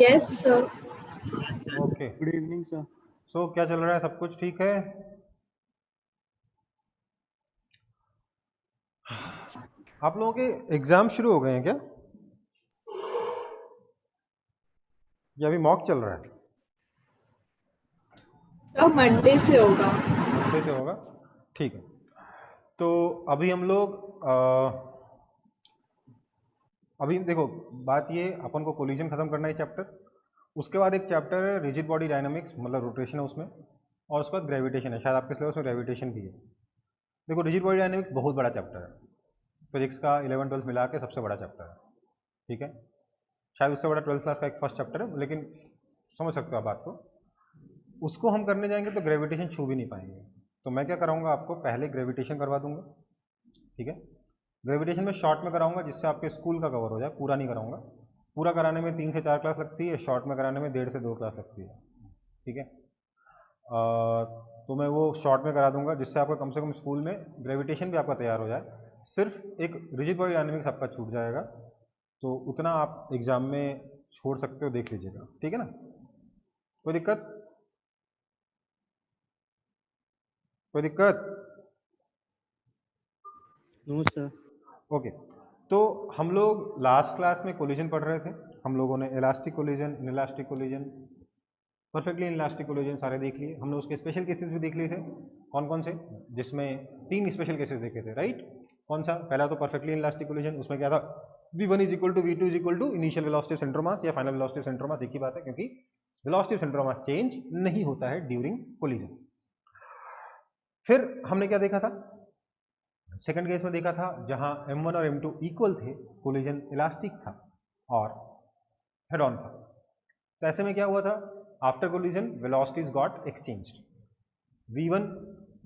Yes sir. Okay, good evening sir. So क्या चल रहा है? सब कुछ ठीक है? आप लोगों के एग्जाम शुरू हो गए हैं क्या, या अभी मॉक चल रहा है? सर मंडे से होगा। मंडे से होगा, ठीक है। तो अभी हम लोग अभी देखो, बात ये, अपन को कोलिजन खत्म करना है चैप्टर। उसके बाद एक चैप्टर है रिजिड बॉडी डायनामिक्स, मतलब रोटेशन है उसमें, और उसके बाद ग्रेविटेशन है। शायद आपके सिलेबस में ग्रेविटेशन भी है। देखो, रिजिड बॉडी डायनामिक्स बहुत बड़ा चैप्टर है, फिजिक्स का 11-12 मिला के सबसे बड़ा चैप्टर है, ठीक है। शायद उससे बड़ा 12th क्लास का एक फर्स्ट चैप्टर है, लेकिन समझ सकते हो आप बात को। उसको हम करने जाएंगे तो ग्रेविटेशन छू भी नहीं पाएंगे। तो मैं क्या कराऊंगा, आपको पहले ग्रेविटेशन करवा दूंगा, ठीक है। ग्रेविटेशन में शॉर्ट में कराऊंगा, जिससे आपके स्कूल का कवर हो जाए, पूरा नहीं कराऊंगा। पूरा कराने में 3 से 4 क्लास लगती है, शॉर्ट में कराने में 1.5 से 2 क्लास लगती है, ठीक है। तो मैं वो शॉर्ट में करा दूंगा, जिससे आपका कम से कम स्कूल में ग्रेविटेशन भी आपका तैयार हो जाए। सिर्फ एक रिजिड बॉडी डायनामिक्स आपका छूट जाएगा, तो उतना आप एग्जाम में छोड़ सकते हो, देख लीजिएगा, ठीक है ना। कोई दिक्कत? कोई दिक्कत? No sir. ओके। तो हम लोग लास्ट क्लास में कोलिजन पढ़ रहे थे। हम लोगों ने elastic collision, inelastic collision, perfectly inelastic collision सारे देख लिए। हमने उसके स्पेशल केसेस भी देख लिए थे। कौन कौन से? जिसमें 3 स्पेशल केसेस देखे थे, राइट। कौन सा? पहला तो परफेक्टली इनइलास्टिक कोलिजन, उसमें क्या था, v1 is equal to v2 is equal to initial velocity centre of mass या final velocity centre of mass, एक ही बात है, क्योंकि velocity centre of mass change नहीं होता है ड्यूरिंग कोलिजन। फिर हमने क्या देखा था? सेकंड केस में देखा था जहां m1 और m2 इक्वल थे, कोलिजन इलास्टिक था और हेड ऑन था। तो ऐसे में क्या हुआ था, after collision velocities got exchanged, v1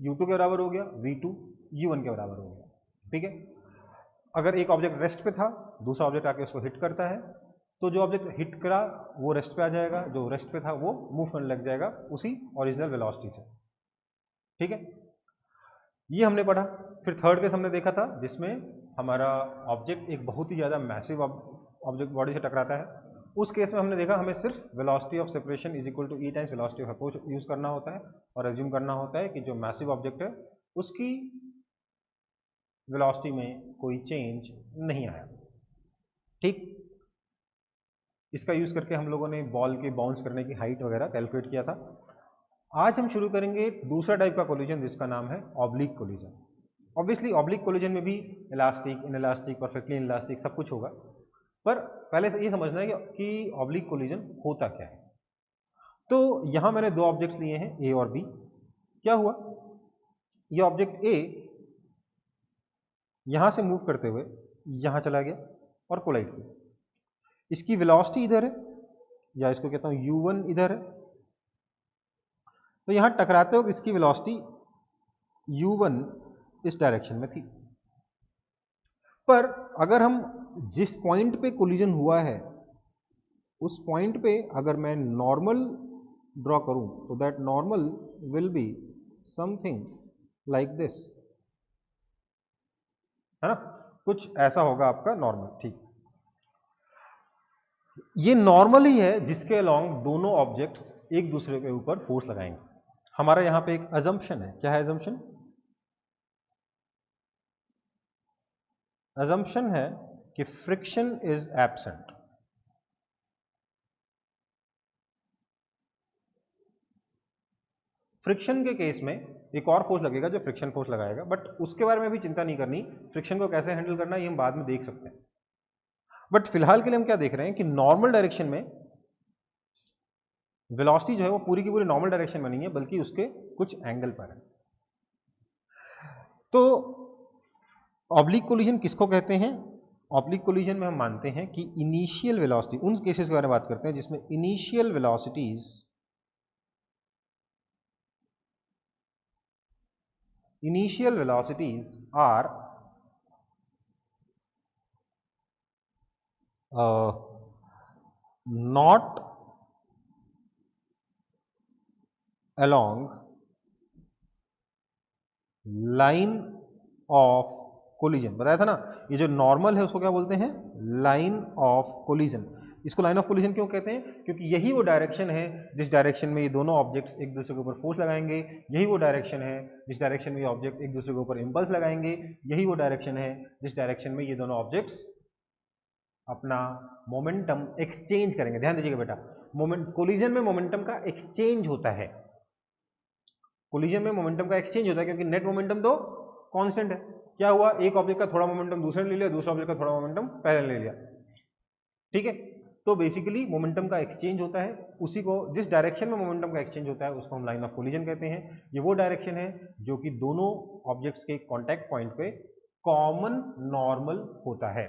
u2 के बराबर हो गया, v2 u1 के बराबर हो गया, ठीक है। अगर एक ऑब्जेक्ट रेस्ट पे था, दूसरा ऑब्जेक्ट आके उसको हिट करता है, तो जो ऑब्जेक्ट हिट करा वो रेस्ट पे आ जाएगा, जो रेस्ट पे था वो मूव करने लग जाएगा उसी ओरिजिनल वेलोसिटी से, ठीक है। ये हमने पढ़ा। फिर थर्ड केस हमने देखा था जिसमें हमारा ऑब्जेक्ट एक बहुत ही ज़्यादा मैसिव ऑब्जेक्ट बॉडी से टकराता है। उस केस में हमने देखा हमें सिर्फ velocity of separation is equal to e times velocity of approach use करना होता है, और एज्यूम करना होता है कि जो मैसिव ऑब्जेक्ट है उसकी वेलोसिटी में कोई चेंज नहीं आया, ठीक। इसका यूज करके हम लोगों ने बॉल के बाउंस करने की हाइट वगैरह कैलकुलेट किया था। आज हम शुरू करेंगे दूसरा टाइप का कोलिजन, जिसका नाम है oblique collision. Obviously oblique collision में भी इलास्टिक, इनइलास्टिक, परफेक्टली इनइलास्टिक सब कुछ होगा, पर पहले से ये समझना है कि ऑब्लिक कोलिजन होता क्या है। तो यहां मैंने 2 ऑब्जेक्ट्स लिए हैं, ए और बी। क्या हुआ, ये ऑब्जेक्ट ए यहां से मूव करते हुए यहां चला गया और कोलाइड किया। इसकी वेलोसिटी इधर है, या इसको कहता हूं u1 इधर है। तो यहां टकराते वक्त इसकी वेलोसिटी u1 इस डायरेक्शन में थी। पर अगर हम जिस पॉइंट पे कोलिजन हुआ है उस पॉइंट पे अगर मैं नॉर्मल ड्रॉ करूं, तो that normal will be something like this, है ना। कुछ ऐसा होगा आपका नॉर्मल, ठीक। ये नॉर्मल ही है जिसके अलोंग दोनों ऑब्जेक्ट्स एक दूसरे के ऊपर फोर्स लगाएंगे। हमारा यहां पे एक अजम्पशन है। क्या है अजम्पशन? अजम्पशन है कि फ्रिक्शन इज एब्सेंट। फ्रिक्शन के केस में एक और फोर्स लगेगा जो फ्रिक्शन फोर्स लगाएगा, बट उसके बारे में भी चिंता नहीं करनी। फ्रिक्शन को कैसे हैंडल करना है ये हम बाद में देख सकते हैं। बट फिलहाल के लिए हम क्या देख रहे हैं कि नॉर्मल डायरेक्शन में वेलोसिटी जो है वो पूरी की पूरी नॉर्मल डायरेक्शन में नहीं है, बल्कि उसके कुछ एंगल पर है। तो ऑब्लिक कोलिजन किसको कहते हैं? ऑब्लिक कोलिजन में हम मानते हैं कि इनिशियल वेलोसिटी, उन केसेस के बारे में बात करते हैं जिसमें initial velocities are not along line of collision. बताया था ना, ये जो नॉर्मल है उसको क्या बोलते हैं? Line of collision. इसको लाइन ऑफ कोलिजन क्यों कहते हैं? क्योंकि यही वो डायरेक्शन है जिस डायरेक्शन में ये दोनों ऑब्जेक्ट्स एक दूसरे के ऊपर फोर्स लगाएंगे, यही वो डायरेक्शन है जिस डायरेक्शन में ये ऑब्जेक्ट एक दूसरे के ऊपर इंपल्स लगाएंगे, यही वो डायरेक्शन है जिस डायरेक्शन में ये दोनों ऑब्जेक्ट्स अपना मोमेंटम एक्सचेंज करेंगे। ध्यान दीजिएगा बेटा, कोलिजन में मोमेंटम का एक्सचेंज होता है, कोलिजन में मोमेंटम का एक्सचेंज होता है, क्योंकि नेट मोमेंटम तो कांस्टेंट है। क्या हुआ, एक ऑब्जेक्ट का थोड़ा मोमेंटम दूसरे ने ले लिया, दूसरा ऑब्जेक्ट का थोड़ा मोमेंटम पहले ने ले लिया, ठीक है। तो बेसिकली मोमेंटम का एक्सचेंज होता है, उसी को जिस डायरेक्शन में मोमेंटम का एक्सचेंज होता है उसको हम लाइन ऑफ कोलिजन कहते हैं। ये वो डायरेक्शन है जो कि दोनों ऑब्जेक्ट्स के कांटेक्ट पॉइंट पे कॉमन नॉर्मल होता है।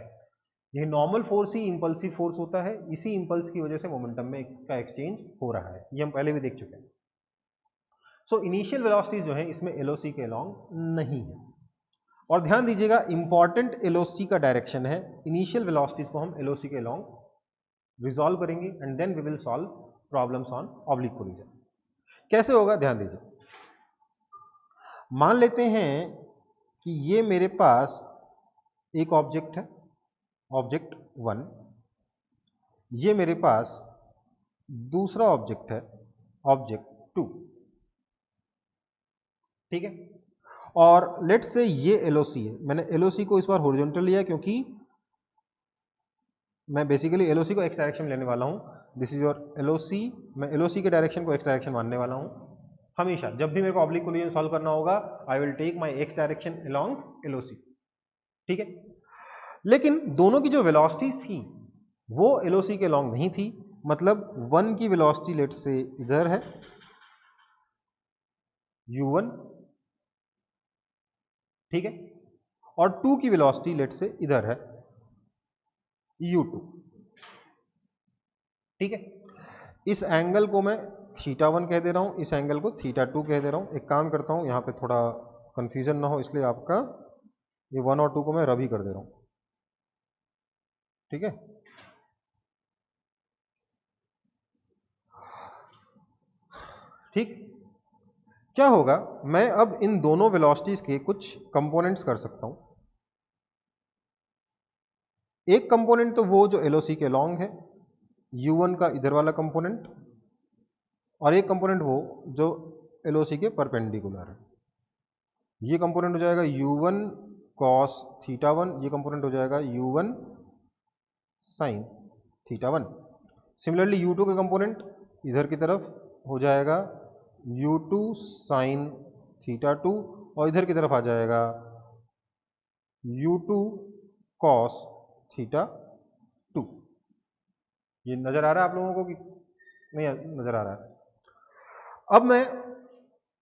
यह नॉर्मल फोर्स ही इंपल्सिव फोर्स होता है, इसी इंपल्स की वजह से मोमेंटम में का एक्सचेंज हो रहा है, ये हम पहले भी देख चुके हैं। सो इनिशियल वेलोसिटीज जो है इसमें एलओसी के अलोंग नहीं है। और ध्यान दीजिएगा इंपॉर्टेंट एलओसी का डायरेक्शन है, इनिशियल वेलोसिटीज को हम एलओसी के अलोंग रिजॉल्व करेंगे and then we will solve problems on oblique collision. कैसे होगा, ध्यान दीजिए। मान लेते हैं कि ये मेरे पास एक ऑब्जेक्ट है, ऑब्जेक्ट 1, ये मेरे पास दूसरा ऑब्जेक्ट है, ऑब्जेक्ट 2, ठीक है। और लेट से ये एलओसी है, मैंने एलओसी को इस बार हॉरिजॉन्टल लिया क्योंकि मैं बेसिकली एलओसी को एक्स डायरेक्शन लेने वाला हूं। दिस इज योर एलओसी, मैं एलओसी के डायरेक्शन को एक्स डायरेक्शन मानने वाला हूं। हमेशा जब भी मेरे को ऑब्लिक कोलिजन सॉल्व करना होगा I will take my x direction along LOC, ठीक है। लेकिन दोनों की जो वेलोसिटीज थी वो एलओसी के अलोंग नहीं थी, मतलब 1 की वेलोसिटी लेट से इधर है u1, ठीक है, और 2 की वेलोसिटी लेट से इधर है u2, ठीक है। इस एंगल को मैं θ1 कह दे रहा हूं, इस एंगल को θ2 कह दे रहा हूं। एक काम करता हूं, यहां पे थोड़ा कंफ्यूजन ना हो इसलिए आपका ये 1 और 2 को मैं रब ही कर दे रहा हूं, ठीक है। ठीक, क्या होगा, मैं अब इन दोनों वेलोसिटीज के कुछ कंपोनेंट्स कर सकता हूं। एक कंपोनेंट तो वो जो एलओसी के लॉन्ग है, u1 का इधर वाला कंपोनेंट, और एक कंपोनेंट वो जो एलओसी के परपेंडिकुलर है। ये कंपोनेंट हो जाएगा u1 cos θ1, ये कंपोनेंट हो जाएगा u1 sin θ1। सिमिलरली u2 का कंपोनेंट इधर की तरफ हो जाएगा u2 sin θ2, और इधर की तरफ आ जाएगा u2 cos θ2। ये नजर आ रहा है आप लोगों को कि नहीं नजर आ रहा है? अब मैं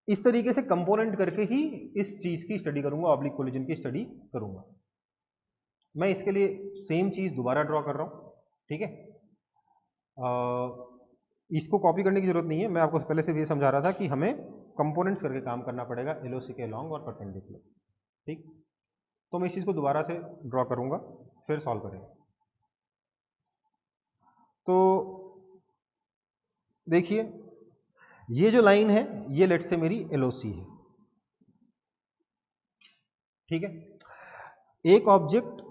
इस तरीके से कंपोनेंट करके ही इस चीज की स्टडी करूंगा, ऑब्लिक कोलिजन की स्टडी करूंगा। मैं इसके लिए सेम चीज दोबारा ड्रॉ कर रहा हूं, ठीक है। इसको कॉपी करने की जरूरत नहीं है, मैं आपको पहले से ये समझा रहा था कि हमें कंपोनेंट्स करके काम करना पड़ेगा एलओसी के लॉन्ग और परपेंडिकुलर, ठीक। तो मैं इस चीज को दोबारा से ड्रॉ करूंगा, फिर सॉल्व करेंगे। तो देखिए ये जो लाइन है ये लेट से मेरी एलओसी है, ठीक है। एक ऑब्जेक्ट,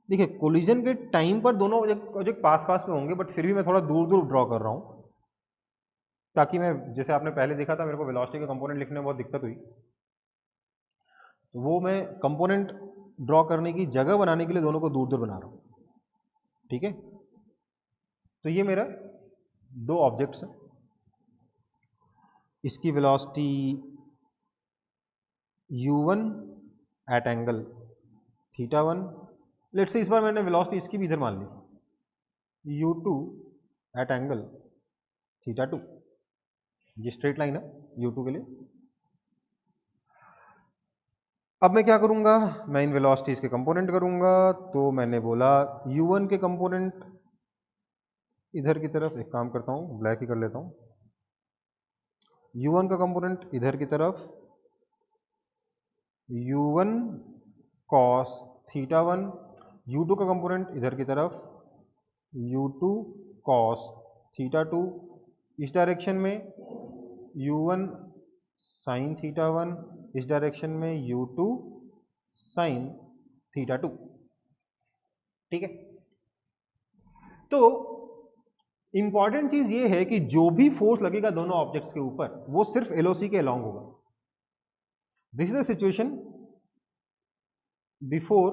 देखिए कोलिजन के टाइम पर दोनों ऑब्जेक्ट पास पास में होंगे, बट फिर भी मैं थोड़ा दूर दूर ड्रॉ कर रहा हूं ताकि मैं, जैसे आपने पहले देखा था मेरे को वेलोसिटी का कंपोनेंट लिखने में बहुत दिक्कत हुई, तो वो मैं कंपोनेंट ड्रॉ करने की जगह बनाने के लिए दोनों को दूर दूर बना रहा हूं, ठीक है। तो ये मेरा दो ऑब्जेक्ट्स हैं, इसकी velocity u1 eight angle θ1, let's say इस बार मैंने वेलोसिटी इसकी भी इधर मान ली u2 एट एंगल θ2, ये स्ट्रेट लाइन है u2 के लिए। अब मैं क्या करूंगा, मैं इन वेलोसिटीज के कंपोनेंट करूंगा। तो मैंने बोला u1 के कंपोनेंट इधर की तरफ, एक काम करता हूं ब्लैक ही कर लेता हूं, u1 का कंपोनेंट इधर की तरफ u1 cos θ1, u2 का कंपोनेंट इधर की तरफ u2 cos θ2, इस डायरेक्शन में u1 sin θ1, इस डायरेक्शन में u2 sin θ2, ठीक है। तो इंपॉर्टेंट चीज ये है कि जो भी फोर्स लगेगा दोनों ऑब्जेक्ट्स के ऊपर वो सिर्फ एलओसी के अलोंग होगा। This is the situation before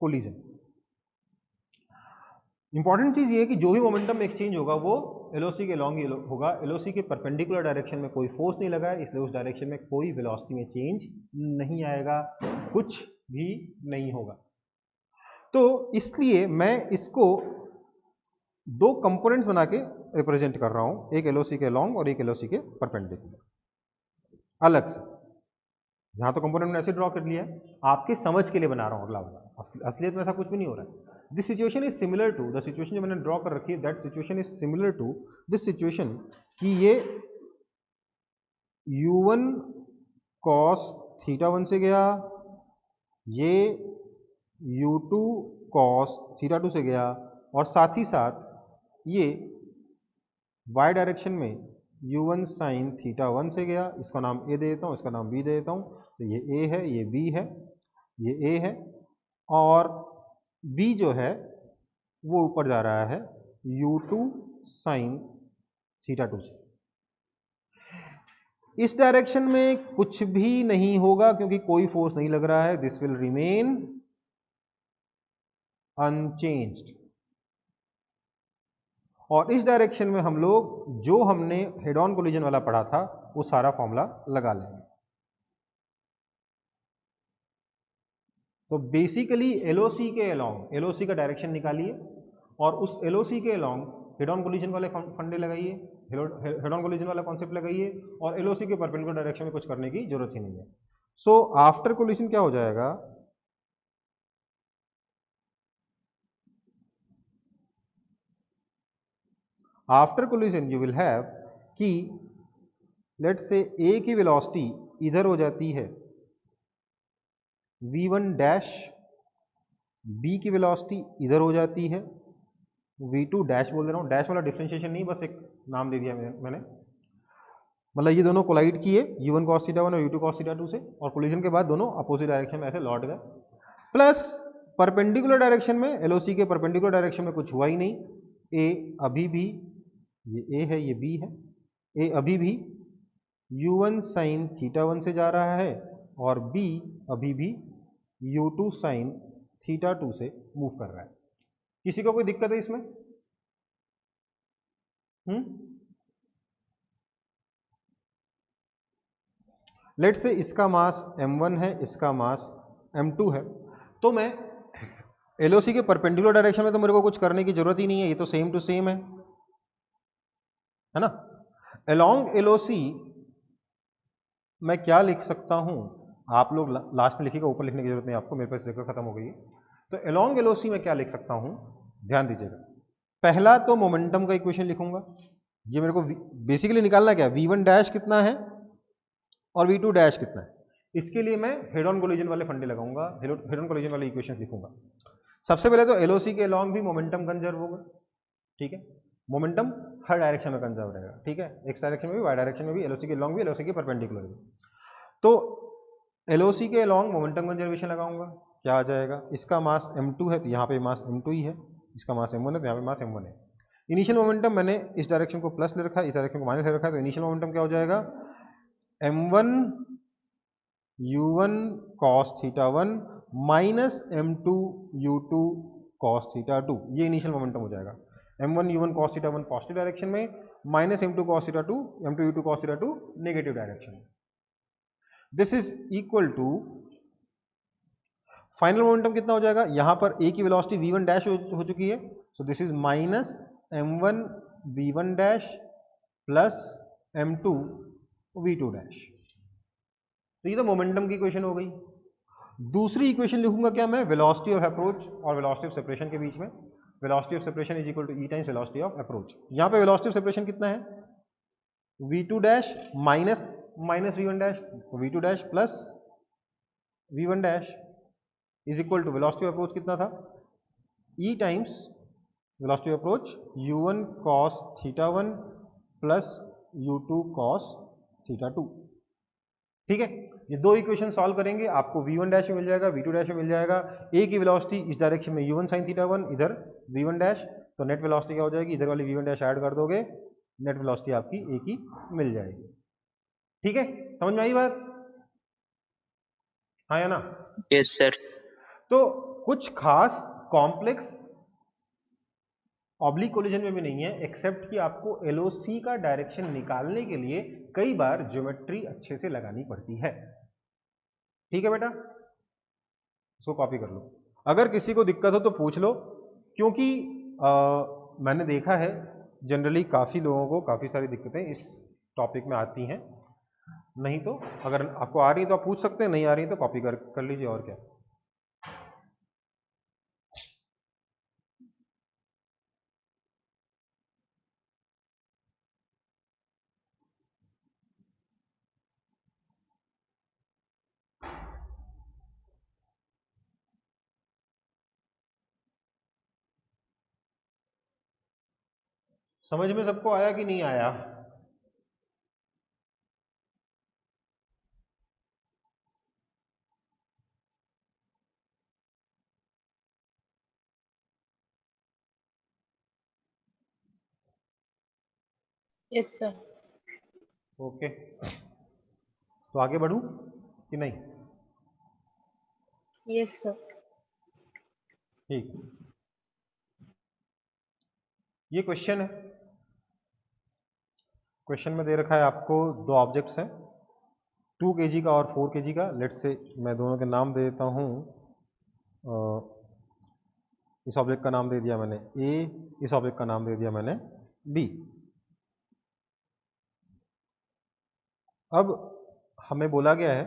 collision. Important चीज ये है कि जो भी मोमेंटम एक्सचेंज होगा वो एलओसी के अलोंग ही होगा। एलओसी के परपेंडिकुलर डायरेक्शन में कोई फोर्स नहीं लगा है, इसलिए उस डायरेक्शन में कोई वेलोसिटी में चेंज नहीं आएगा, कुछ भी नहीं होगा। तो इसलिए मैं इसको दो कंपोनेंट्स बना के रिप्रेजेंट कर रहा हूं, एक एलओसी के अलोंग और एक एलओसी के परपेंडिकुलर, अलग से। यहां तो कंपोनेंट मैंने ऐसे ड्रॉ कर लिया है, आपके समझ के लिए बना रहा हूं अगला वाला। असलियत में ऐसा कुछ भी नहीं हो रहा है। This situation is similar to the situation जो मैंने ड्रॉ कर रखी है, that situation is similar to this situation कि ये u1 cos θ1 से गया, ये u2 cos θ2 से गया, और साथ ही साथ ये y डायरेक्शन में u1 sin θ1 से गया। इसका नाम a दे देता हूँ, इसका नाम b दे देता हूँ। तो ये a है, ये b है, ये a है, और b जो है वो ऊपर जा रहा है u2 sin θ2 से। इस डायरेक्शन में कुछ भी नहीं होगा क्योंकि कोई फोर्स नहीं लग रहा है। This will remain unchanged. और इस डायरेक्शन में हम लोग जो हमने हेड ऑन कोलिजन वाला पढ़ा था वो सारा फॉर्मूला लगा लेंगे। तो बेसिकली एलओसी के अलोंग, एलओसी का डायरेक्शन निकालिए और उस एलओसी के अलोंग हेड ऑन कोलिजन वाले फंडे लगाइए, हेड ऑन कोलिजन वाला कॉन्सेप्ट लगाइए, और एलओसी के परपेंडिकुलर डायरेक्शन में कुछ करने की जरूरत ही नहीं है। सो आफ्टर कोलिजन क्या हो जाएगा, after collision you will have कि लेट से ए की वेलोसिटी इधर हो जाती है v1 डैश, बी की वेलोसिटी इधर हो जाती है v2 डैश, बोल दे रहा हूँ, डैश वाला डिफरेंशिएशन नहीं, बस एक नाम दे दिया मैंने। मतलब ये दोनों कोलाइड किए u1 cos θ1 और u2 cos θ2 से, और कोलिजन के बाद दोनों अपोजिट डायरेक्शन में ऐसे लौट गए। प्लस परपेंडिकुलर डायरेक्शन में, एलओसी के परपेंडिकुलर डायरेक्शन में कुछ हुआ ही नहीं। ए अभी भी, ये a है, ये b है, a अभी भी u1 sin θ1 से जा रहा है और b अभी भी u2 sin θ2 से मूव कर रहा है। किसी को कोई दिक्कत है इसमें? लेट से इसका मास m1 है, इसका मास m2 है, तो मैं एलओसी के परपेंडिकुलर डायरेक्शन में तो मेरे को कुछ करने की जरूरत ही नहीं है, ये तो सेम टू सेम है ना। अलोंग एलओसी मैं क्या लिख सकता हूं, आप लोग लास्ट में लिखिएगा, ऊपर लिखने की जरूरत नहीं आपको, मेरे पास जगह खत्म हो गई है। तो अलोंग एलओसी में क्या लिख सकता हूं, ध्यान दीजिएगा। पहला तो मोमेंटम का इक्वेशन लिखूंगा, ये मेरे को बेसिकली निकालना क्या, v1 डैश कितना है और v2 डैश कितना है। इसके लिए मैं हेड ऑन कोलिजन वाले फंडे लगाऊंगा, हेड ऑन कोलिजन वाले इक्वेशन लिखूंगा। सबसे पहले तो एलओसी के अलोंग भी मोमेंटम कंजर्व होगा, ठीक है, मोमेंटम हर डायरेक्शन में कंजर्व रहेगा, ठीक है, एक्स डायरेक्शन में भी, वाई डायरेक्शन में भी, एलओसी के अलोंग भी, एलओसी के परपेंडिकुलर भी। तो एलओसी के अलोंग मोमेंटम कंजर्वेशन लगाऊंगा, क्या आ जाएगा, इसका मास m2 है तो यहाँ पे मास m2 ही है, इसका मास m1 है तो यहाँ पे मास m1 है। इनिशियल मोमेंटम मैंने इस डायरेक्शन को प्लस ले रखा है, इस डायरेक्शन को माइनस ले रखा है, तो इनिशियल मोमेंटम क्या हो जाएगा, m1 u1 cos θ1 minus m2 u2 cos θ2, ये इनिशियल मोमेंटम हो जाएगा। m1 u1 cos θ1 positive direction में, minus m2 cos θ2, m2 u2 cos θ2 negative direction में। This is equal to final momentum कितना हो जाएगा, यहां पर a की वेलोसिटी v1 डैश हो चुकी है, so this is minus m1 v1 dash plus m2 v2 dash. तो ये तो मोमेंटम की इक्वेशन हो गई। दूसरी इक्वेशन लिखूंगा क्या मैं, वेलोसिटी ऑफ अप्रोच और वेलोसिटी ऑफ सेपरेशन के बीच में। Velocity of separation is equal to e times velocity of approach. यहां पे वेलोसिटी ऑफ सेपरेशन कितना है, v2 dash minus v1 dash, v2 dash plus v1 dash is equal to velocity of approach कितना था, e times velocity of approach u1 cos θ1 plus u2 cos θ2, ठीक है। ये दो इक्वेशन सॉल्व करेंगे, आपको v1 डैश मिल जाएगा, v2 डैश मिल जाएगा। ए की वेलोसिटी इस डायरेक्शन में u1 sin थीटा 1, इधर v1 डैश, तो नेट वेलोसिटी क्या हो जाएगी, इधर वाली v1 डैश ऐड कर दोगे, नेट वेलोसिटी आपकी ए की मिल जाएगी। ठीक है, समझ में आई बात? हाँ या ना? Yes sir. तो कुछ खास कॉम्प्लेक्स ऑब्लिक कोलिजन में भी नहीं है, एक्सेप्ट कि आपको एलओसी का डायरेक्शन निकालने के लिए कई बार ज्योमेट्री अच्छे से लगानी पड़ती है। ठीक है बेटा, इसको कॉपी कर लो। अगर किसी को दिक्कत हो तो पूछ लो, क्योंकि मैंने देखा है जनरली काफ़ी लोगों को काफ़ी सारी दिक्कतें इस टॉपिक में आती हैं। नहीं तो अगर आपको आ रही है तो आप पूछ सकते हैं, नहीं आ रही है तो कॉपी कर लीजिए, और क्या। समझ में सबको आया कि नहीं आया? Yes sir. ओके, तो आगे बढ़ूं कि नहीं? Yes sir. ठीक, ये क्वेश्चन है। क्वेश्चन में दे रखा है आपको दो ऑब्जेक्ट्स हैं, 2 kg का और 4 kg का। लेट्स से मैं दोनों के नाम दे देता हूँ। इस ऑब्जेक्ट का नाम दे दिया मैंने ए, इस ऑब्जेक्ट का नाम दे दिया मैंने बी। अब हमें बोला गया है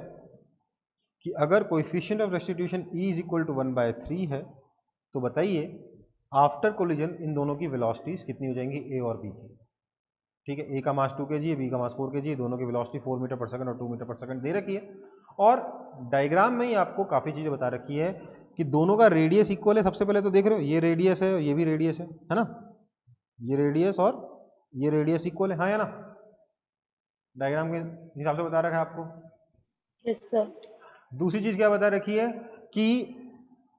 कि अगर coefficient of restitution E is equal to 1/3 है, तो बताइए आफ्टर कोलिजन इन दोनों की वेलोसिटीज कितनी हो जाएंगी, ए और बी की। ठीक है, ए का मास 2 kg है, बी का मास 4 kg है, दोनों की वेलोसिटी 4 मीटर पर सेकंड और 2 मीटर पर सेकंड दे रखी है। और डायग्राम में ही आपको काफ़ी चीज़ें बता रखी है कि दोनों का रेडियस इक्वल है। सबसे पहले तो देख रहे हो, ये रेडियस है और ये भी रेडियस है ना? ये रेडियस और ये रेडियस इक्वल है, हाँ या ना? डायग्राम के हिसाब से बता रखा है आपको। Yes sir. दूसरी चीज़ क्या बता रखी है कि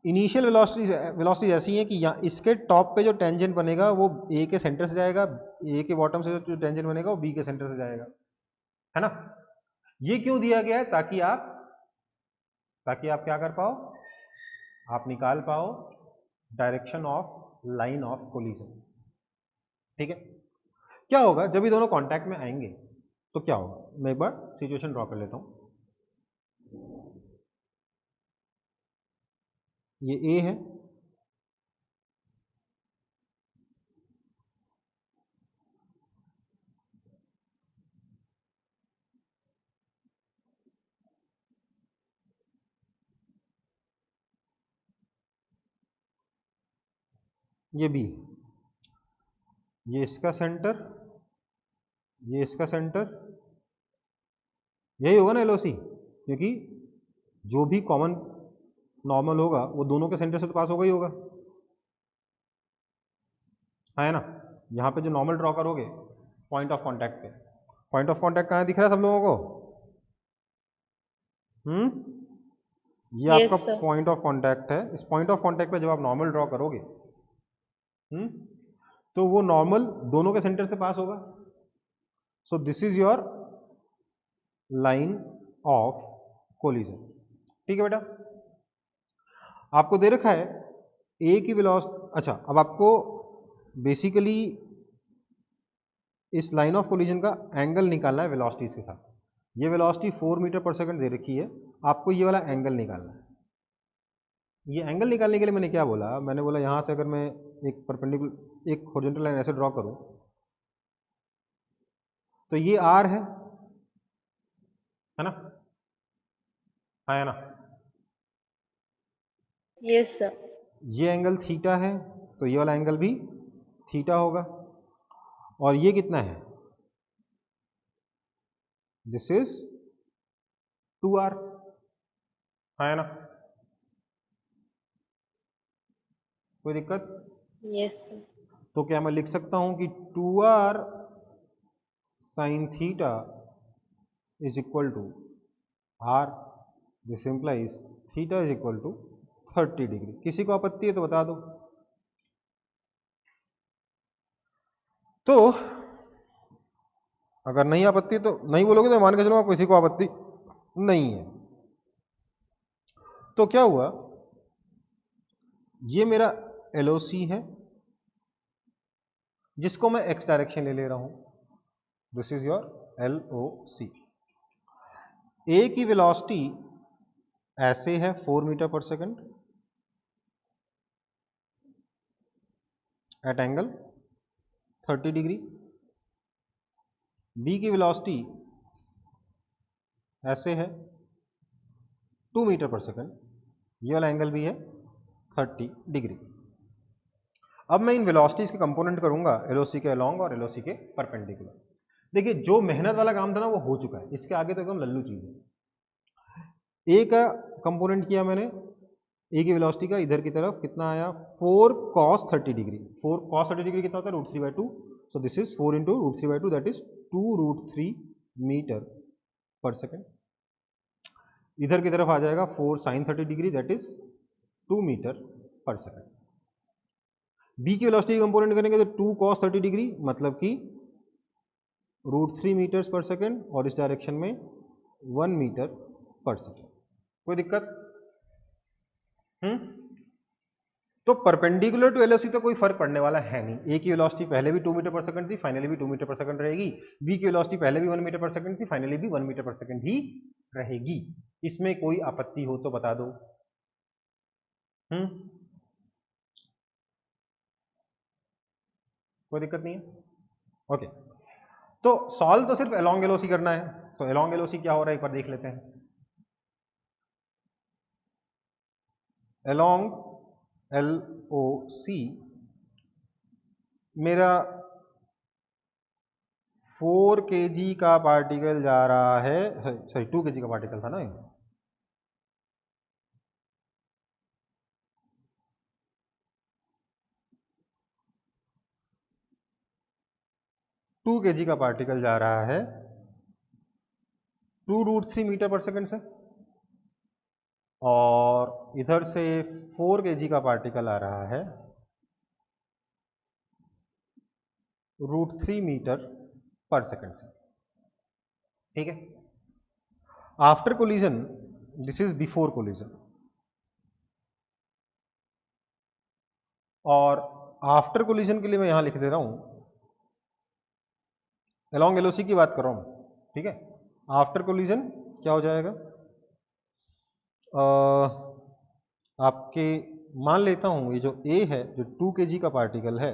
इनिशियल वेलोसिटी ऐसी है कि यहाँ इसके टॉप पे जो टेंजेंट बनेगा वो ए के सेंटर से जाएगा, ए के बॉटम से जो टेंजेंट बनेगा वो बी के सेंटर से जाएगा, है ना? ये क्यों दिया गया है? ताकि आप क्या कर पाओ, आप निकाल पाओ direction of line of collision. ठीक है, क्या होगा जब ये दोनों कांटेक्ट में आएंगे तो क्या होगा? मैं एक बार सिचुएशन ड्रॉ कर लेता हूं। ये ए है, ये बी, ये इसका सेंटर, ये इसका सेंटर, यही होगा ना एलओसी, क्योंकि जो भी कॉमन नॉर्मल होगा वो दोनों के सेंटर से तो पास होगा ही होगा, है ना? यहाँ पे जो नॉर्मल ड्रॉ करोगे पॉइंट ऑफ कांटेक्ट पे, पॉइंट ऑफ कांटेक्ट कहाँ दिख रहा है सब लोगों को? ये Yes, आपका sir. पॉइंट ऑफ कांटेक्ट है। इस पॉइंट ऑफ कांटेक्ट पे जब आप नॉर्मल ड्रॉ करोगे तो वो नॉर्मल दोनों के सेंटर से पास होगा। सो this is your line of collision. ठीक है बेटा, आपको दे रखा है ए की वेलोसिटी। अच्छा, अब आपको बेसिकली इस लाइन ऑफ कोलिजन का एंगल निकालना है वेलोसिटीज के साथ। ये वेलोसिटी 4 मीटर पर सेकंड दे रखी है, आपको ये वाला एंगल निकालना है। ये एंगल निकालने के लिए मैंने क्या बोला? मैंने बोला यहाँ से अगर मैं एक परपेंडिकुलर एक हॉरिजॉन्टल लाइन ऐसे ड्रॉ करूँ तो ये आर है ना? हाँ है ना? Yes, sir. ये एंगल थीटा है तो ये वाला एंगल भी थीटा होगा। और ये कितना है? दिस इज 2r, है ना? कोई दिक्कत? Yes, sir. तो क्या मैं लिख सकता हूं कि 2r sine theta is equal to r, this implies theta is equal to 30 degree. किसी को आपत्ति है तो बता दो। तो अगर नहीं आपत्ति तो नहीं बोलोगे तो मान के चलो आप किसी को आपत्ति नहीं है। तो क्या हुआ, ये मेरा एलओसी है जिसको मैं एक्स डायरेक्शन ले रहा हूं, this is your LOC. A की वेलोसिटी ऐसे है 4 metre per second at angle 30 degree. B की वेलोसिटी ऐसे है 2 मीटर पर सेकंड, ये वाला एंगल भी है 30 डिग्री। अब मैं इन वेलोसिटीज के कंपोनेंट करूंगा, एलओसी के अलोंग और एलओसी के परपेंडिकुलर। देखिए जो मेहनत वाला काम था ना वो हो चुका है, इसके आगे तो एकदम लल्लू चीज है। ए का कंपोनेंट किया मैंने, ए की वेलोसिटी का इधर की तरफ कितना आया 4 cos 30 डिग्री। 4 cos 30 डिग्री कितना होता है √3/2, so this is 4 into √3/2 that is 2√3 metre per second. इधर की तरफ आ जाएगा 4 sin 30 degree that is 2 metre per second. B की वेलोसिटी कंपोनेंट करेंगे तो 2 cos 30 डिग्री मतलब कि √3 मीटर्स पर सेकेंड और इस डायरेक्शन में 1 मीटर पर सेकेंड। कोई दिक्कत? तो परपेंडिकुलर टू एलओसी तो कोई फर्क पड़ने वाला है नहीं। ए की वेलोसिटी पहले भी 2 मीटर पर सेकंड थी, फाइनली भी 2 मीटर पर सेकंड रहेगी। बी की वेलोसिटी पहले भी 1 मीटर पर सेकंड थी, फाइनली भी 1 मीटर पर सेकंड ही रहेगी। इसमें कोई आपत्ति हो तो बता दो। कोई दिक्कत नहीं है? ओके, तो सॉल्व तो सिर्फ अलोंग एलओसी करना है। तो अलोंग एलओसी क्या हो रहा है एक बार देख लेते हैं। अलोंग एलओसी मेरा 4 kg का पार्टिकल जा रहा है, सॉरी 2 kg का पार्टिकल था ना, 2 kg का पार्टिकल जा रहा है 2√3 मीटर पर सेकंड से, और इधर से 4 kg का पार्टिकल आ रहा है √3 मीटर पर सेकंड से। ठीक है, after collision, this is before collision, और आफ्टर कोलिजन के लिए मैं यहां लिख दे रहा हूं, अलोंग एलओसी की बात कर रहा हूं। ठीक है, आफ्टर कोलिजन क्या हो जाएगा, आपके मान लेता हूं ये जो ए है, जो 2 kg का पार्टिकल है,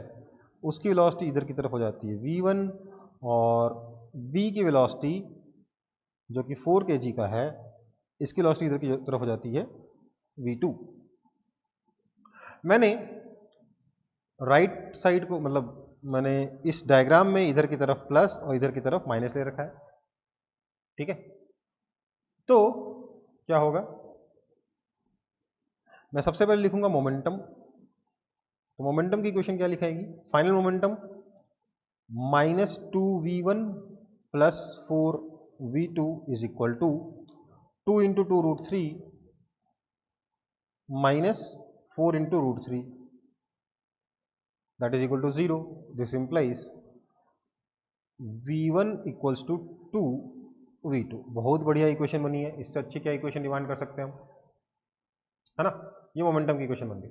उसकी वेलोसिटी इधर की तरफ हो जाती है v1, और b की वेलोसिटी जो कि 4 kg का है, इसकी वेलोसिटी इधर की तरफ हो जाती है v2। मैंने राइट साइड को, मतलब मैंने इस डायग्राम में इधर की तरफ प्लस और इधर की तरफ माइनस ले रखा है। ठीक है, तो क्या होगा, मैं सबसे पहले लिखूंगा मोमेंटम। तो मोमेंटम की इक्वेशन क्या लिखाएगी, final momentum -2v1 plus 4v2 is equal to 2 into 2√3 minus 4 into √3 that is equal to 0। This implies v1 equals to 2v2। बहुत बढ़िया इक्वेशन बनी है, इससे अच्छी क्या इक्वेशन डिमांड कर सकते हैं हम, है ना। ये मोमेंटम की इक्वेशन बन गई।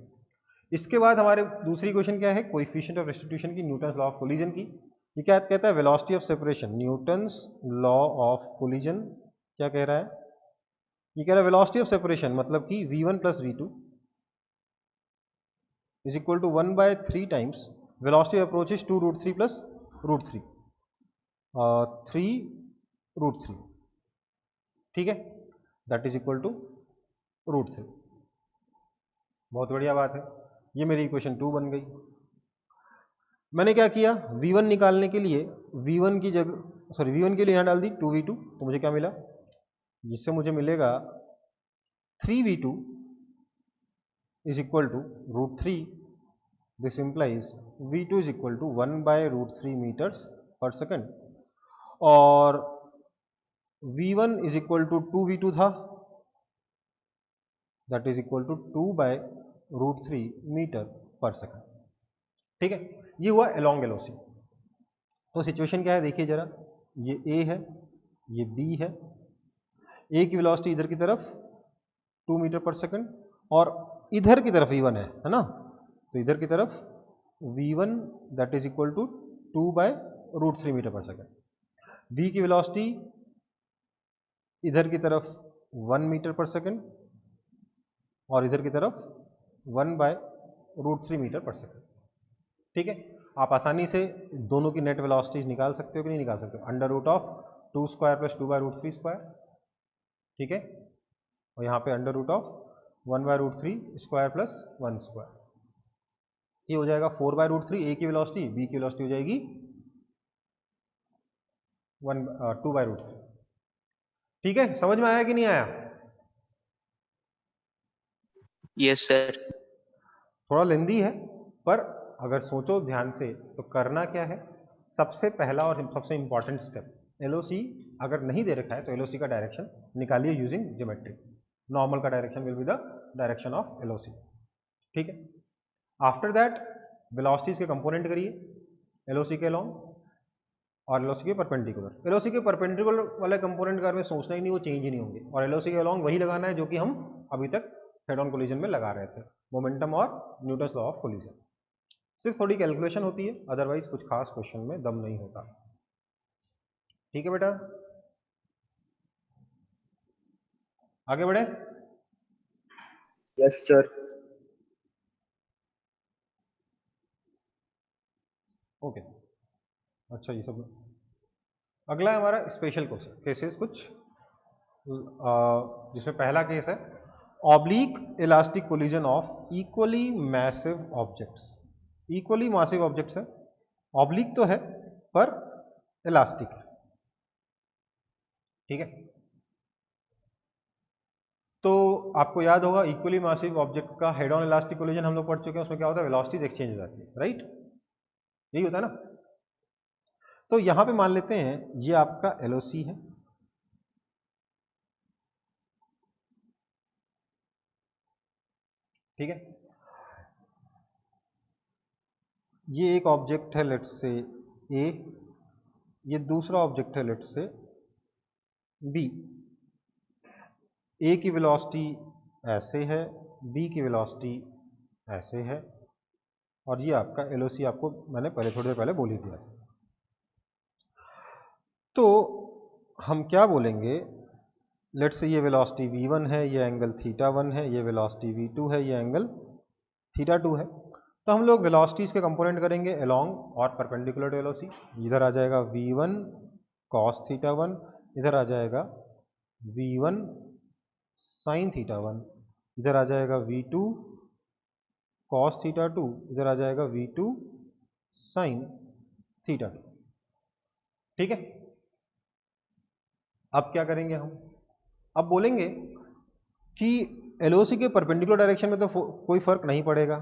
इसके बाद हमारे दूसरी इक्वेशन क्या है, कोएफिशिएंट ऑफ रेस्टिट्यूशन की, न्यूटन्स लॉ ऑफ कोलिजन की। ये क्या कहता है, velocity of separation, Newton's law of collision क्या कह रहा है, ये कह रहा है वेलोसिटी ऑफ सेपरेशन मतलब कि v1 plus v2 is equal to 1/3 times velocity of approach is 2√3 plus √3 3√3। ठीक है, दैट इज इक्वल टू √3। बहुत बढ़िया बात है, ये मेरी इक्वेशन 2 बन गई। मैंने क्या किया, v1 निकालने के लिए v1 की जगह, सॉरी v1 के लिए यहां डाल दी 2v2, तो मुझे क्या मिला, जिससे मुझे मिलेगा 3v2 is equal to √3। This implies v2 is equal to 1/√3 metres per second. और v1 is equal to 2v2 था, that is equal to 2/√3 metre per second. ठीक है, ये हुआ अलोंग एलओसी। तो सिचुएशन क्या है देखिए जरा, ये ए है, ये बी है, ए की वेलोसिटी इधर की तरफ 2 मीटर पर सेकंड और इधर की तरफ v1 है ना, तो इधर की तरफ v1 that is equal to 2/√3 metre per second. B की वेलोसिटी इधर की तरफ 1 मीटर पर सेकंड और इधर की तरफ 1/√3 मीटर पर सेकंड। ठीक है, आप आसानी से दोनों की नेट वेलोसिटीज निकाल सकते हो कि नहीं निकाल सकते हो, √2 स्क्वायर प्लस 2/√3 स्क्वायर। ठीक है, और यहाँ पे √1/√3 स्क्वायर प्लस 1 स्क्वायर, ये हो जाएगा 4/√3 ए की वेलोसिटी, बी की वेलोसिटी हो जाएगी 2/√3। ठीक है, समझ में आया कि नहीं आया? Yes sir. थोड़ा लेंदी है, पर अगर सोचो ध्यान से तो करना क्या है, सबसे पहला और सबसे इंपॉर्टेंट स्टेप, एलओसी अगर नहीं दे रखा है तो एलओसी का डायरेक्शन निकालिए यूजिंग ज्योमेट्री। नॉर्मल का direction will be the direction of LOC. ठीक है, आफ्टर दैट वेलोसिटीज के कंपोनेंट करिए एलओसी के अलोंग और एलओसी के परपेंडिकुलर। एलओसी के परपेंडिकुलर वाले कंपोनेंट का में सोचना ही नहीं, वो चेंज ही नहीं होंगे, और एलओसी के अलोंग वही लगाना है जो कि हम अभी तक हेड ऑन कोलिजन में लगा रहे थे, मोमेंटम और न्यूटन्स लॉ ऑफ कोलिजन। सिर्फ थोड़ी कैलकुलेशन होती है, अदरवाइज कुछ खास क्वेश्चन में दम नहीं होता। ठीक है बेटा, आगे बढ़े। Yes sir. ओके, अच्छा ये सब। अगला है हमारा स्पेशल केसेस कुछ, जिसमें पहला केस है oblique elastic collision of equally massive objects. Equally massive objects है, ऑब्लिक तो है पर इलास्टिक है। ठीक है, तो आपको याद होगा इक्वली मैसिव ऑब्जेक्ट का हेड ऑन इलास्टिक कोलिजन हम लोग पढ़ चुके हैं, उसमें क्या होता है, वेलोसिटीज एक्सचेंज हो जाती है, राइट, यही होता है ना। तो यहां पे मान लेते हैं ये आपका एलओसी है, ठीक है, ये एक ऑब्जेक्ट है लेट्स से ए, ये दूसरा ऑब्जेक्ट है लेट्स से बी। ए की वेलोसिटी ऐसे है, बी की वेलोसिटी ऐसे है, और ये आपका एलओसी आपको मैंने पहले थोड़ी देर पहले बोल ही दिया था। तो हम क्या बोलेंगे, लेट्स से ये वेलोसिटी v1 है, ये एंगल θ1 है, ये वेलोसिटी v2 है, ये एंगल θ2 है। तो हम लोग वेलोसिटीज के कंपोनेंट करेंगे अलोंग और परपेंडिकुलर टू एलओसी। इधर आ जाएगा v1 cos θ1, इधर आ जाएगा v1 sin θ1, इधर आ जाएगा v2 cos θ2, इधर आ जाएगा v2 sin θ2। ठीक है, अब क्या करेंगे हम, अब बोलेंगे कि एलओसी के परपेंडिकुलर डायरेक्शन में तो कोई फर्क नहीं पड़ेगा।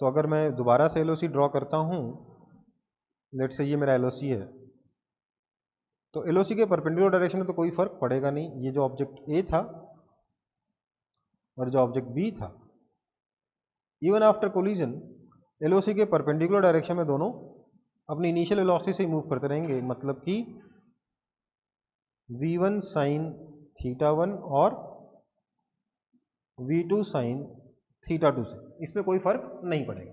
तो अगर मैं दोबारा से एलओसी ड्रॉ करता हूं, लेट्स से ये मेरा एलओसी है, तो एलओसी के परपेंडिकुलर डायरेक्शन में तो कोई फर्क पड़ेगा नहीं। ये जो ऑब्जेक्ट ए था और जो ऑब्जेक्ट बी था, इवन आफ्टर कोलिजन एलओसी के परपेंडिकुलर डायरेक्शन में दोनों अपनी इनिशियल वेलोसिटी से ही मूव करते रहेंगे, मतलब कि v1 sin θ1 और v2 sin θ2 से इसमें कोई फर्क नहीं पड़ेगा।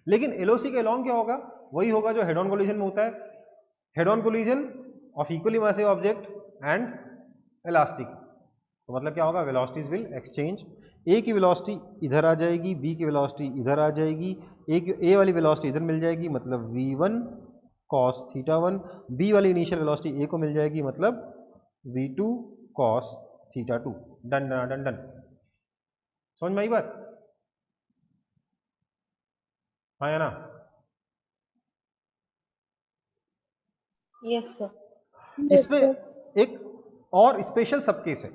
लेकिन एलओसी के अलोंग क्या होगा, वही होगा जो हेड ऑन कोलिजन में होता है, head on collision of equally massive object and elastic. तो मतलब क्या होगा, वेलोसिटीज विल एक्सचेंज। ए की वेलोसिटी इधर आ जाएगी, बी की वेलोसिटी इधर आ जाएगी, ए वाली वेलोसिटी इधर मिल जाएगी, मतलब v1 cos θ1, बी वाली इनिशियल वेलोसिटी ए को मिल जाएगी, मतलब v2 cos θ2। Done done done done, समझ में आई बात? हाँ या ना? Yes sir. इसमें एक और स्पेशल सब केस है।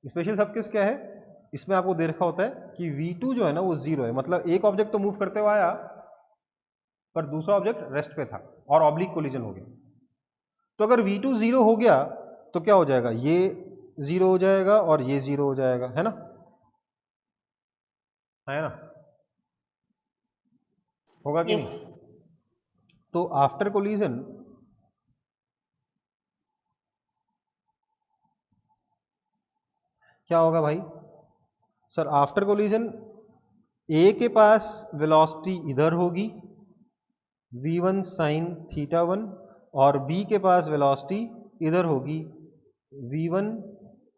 स्पेशल सब केस क्या है, इसमें आपको देखा होता है कि V2 जो है ना वो 0 है, मतलब एक ऑब्जेक्ट तो मूव करते हुए आया पर दूसरा ऑब्जेक्ट रेस्ट पे था और ऑब्लिक कोलिजन हो गया। तो अगर V2 0 हो गया तो क्या हो जाएगा, ये 0 हो जाएगा और ये 0 हो जाएगा, है ना, है ना, होगा कि Yes. नहीं? तो आफ्टर कोलिजन क्या होगा भाई सर, आफ्टर कोलिजन ए के पास वेलोसिटी इधर होगी v1 साइन थीटा 1 और बी के पास वेलोसिटी इधर होगी v1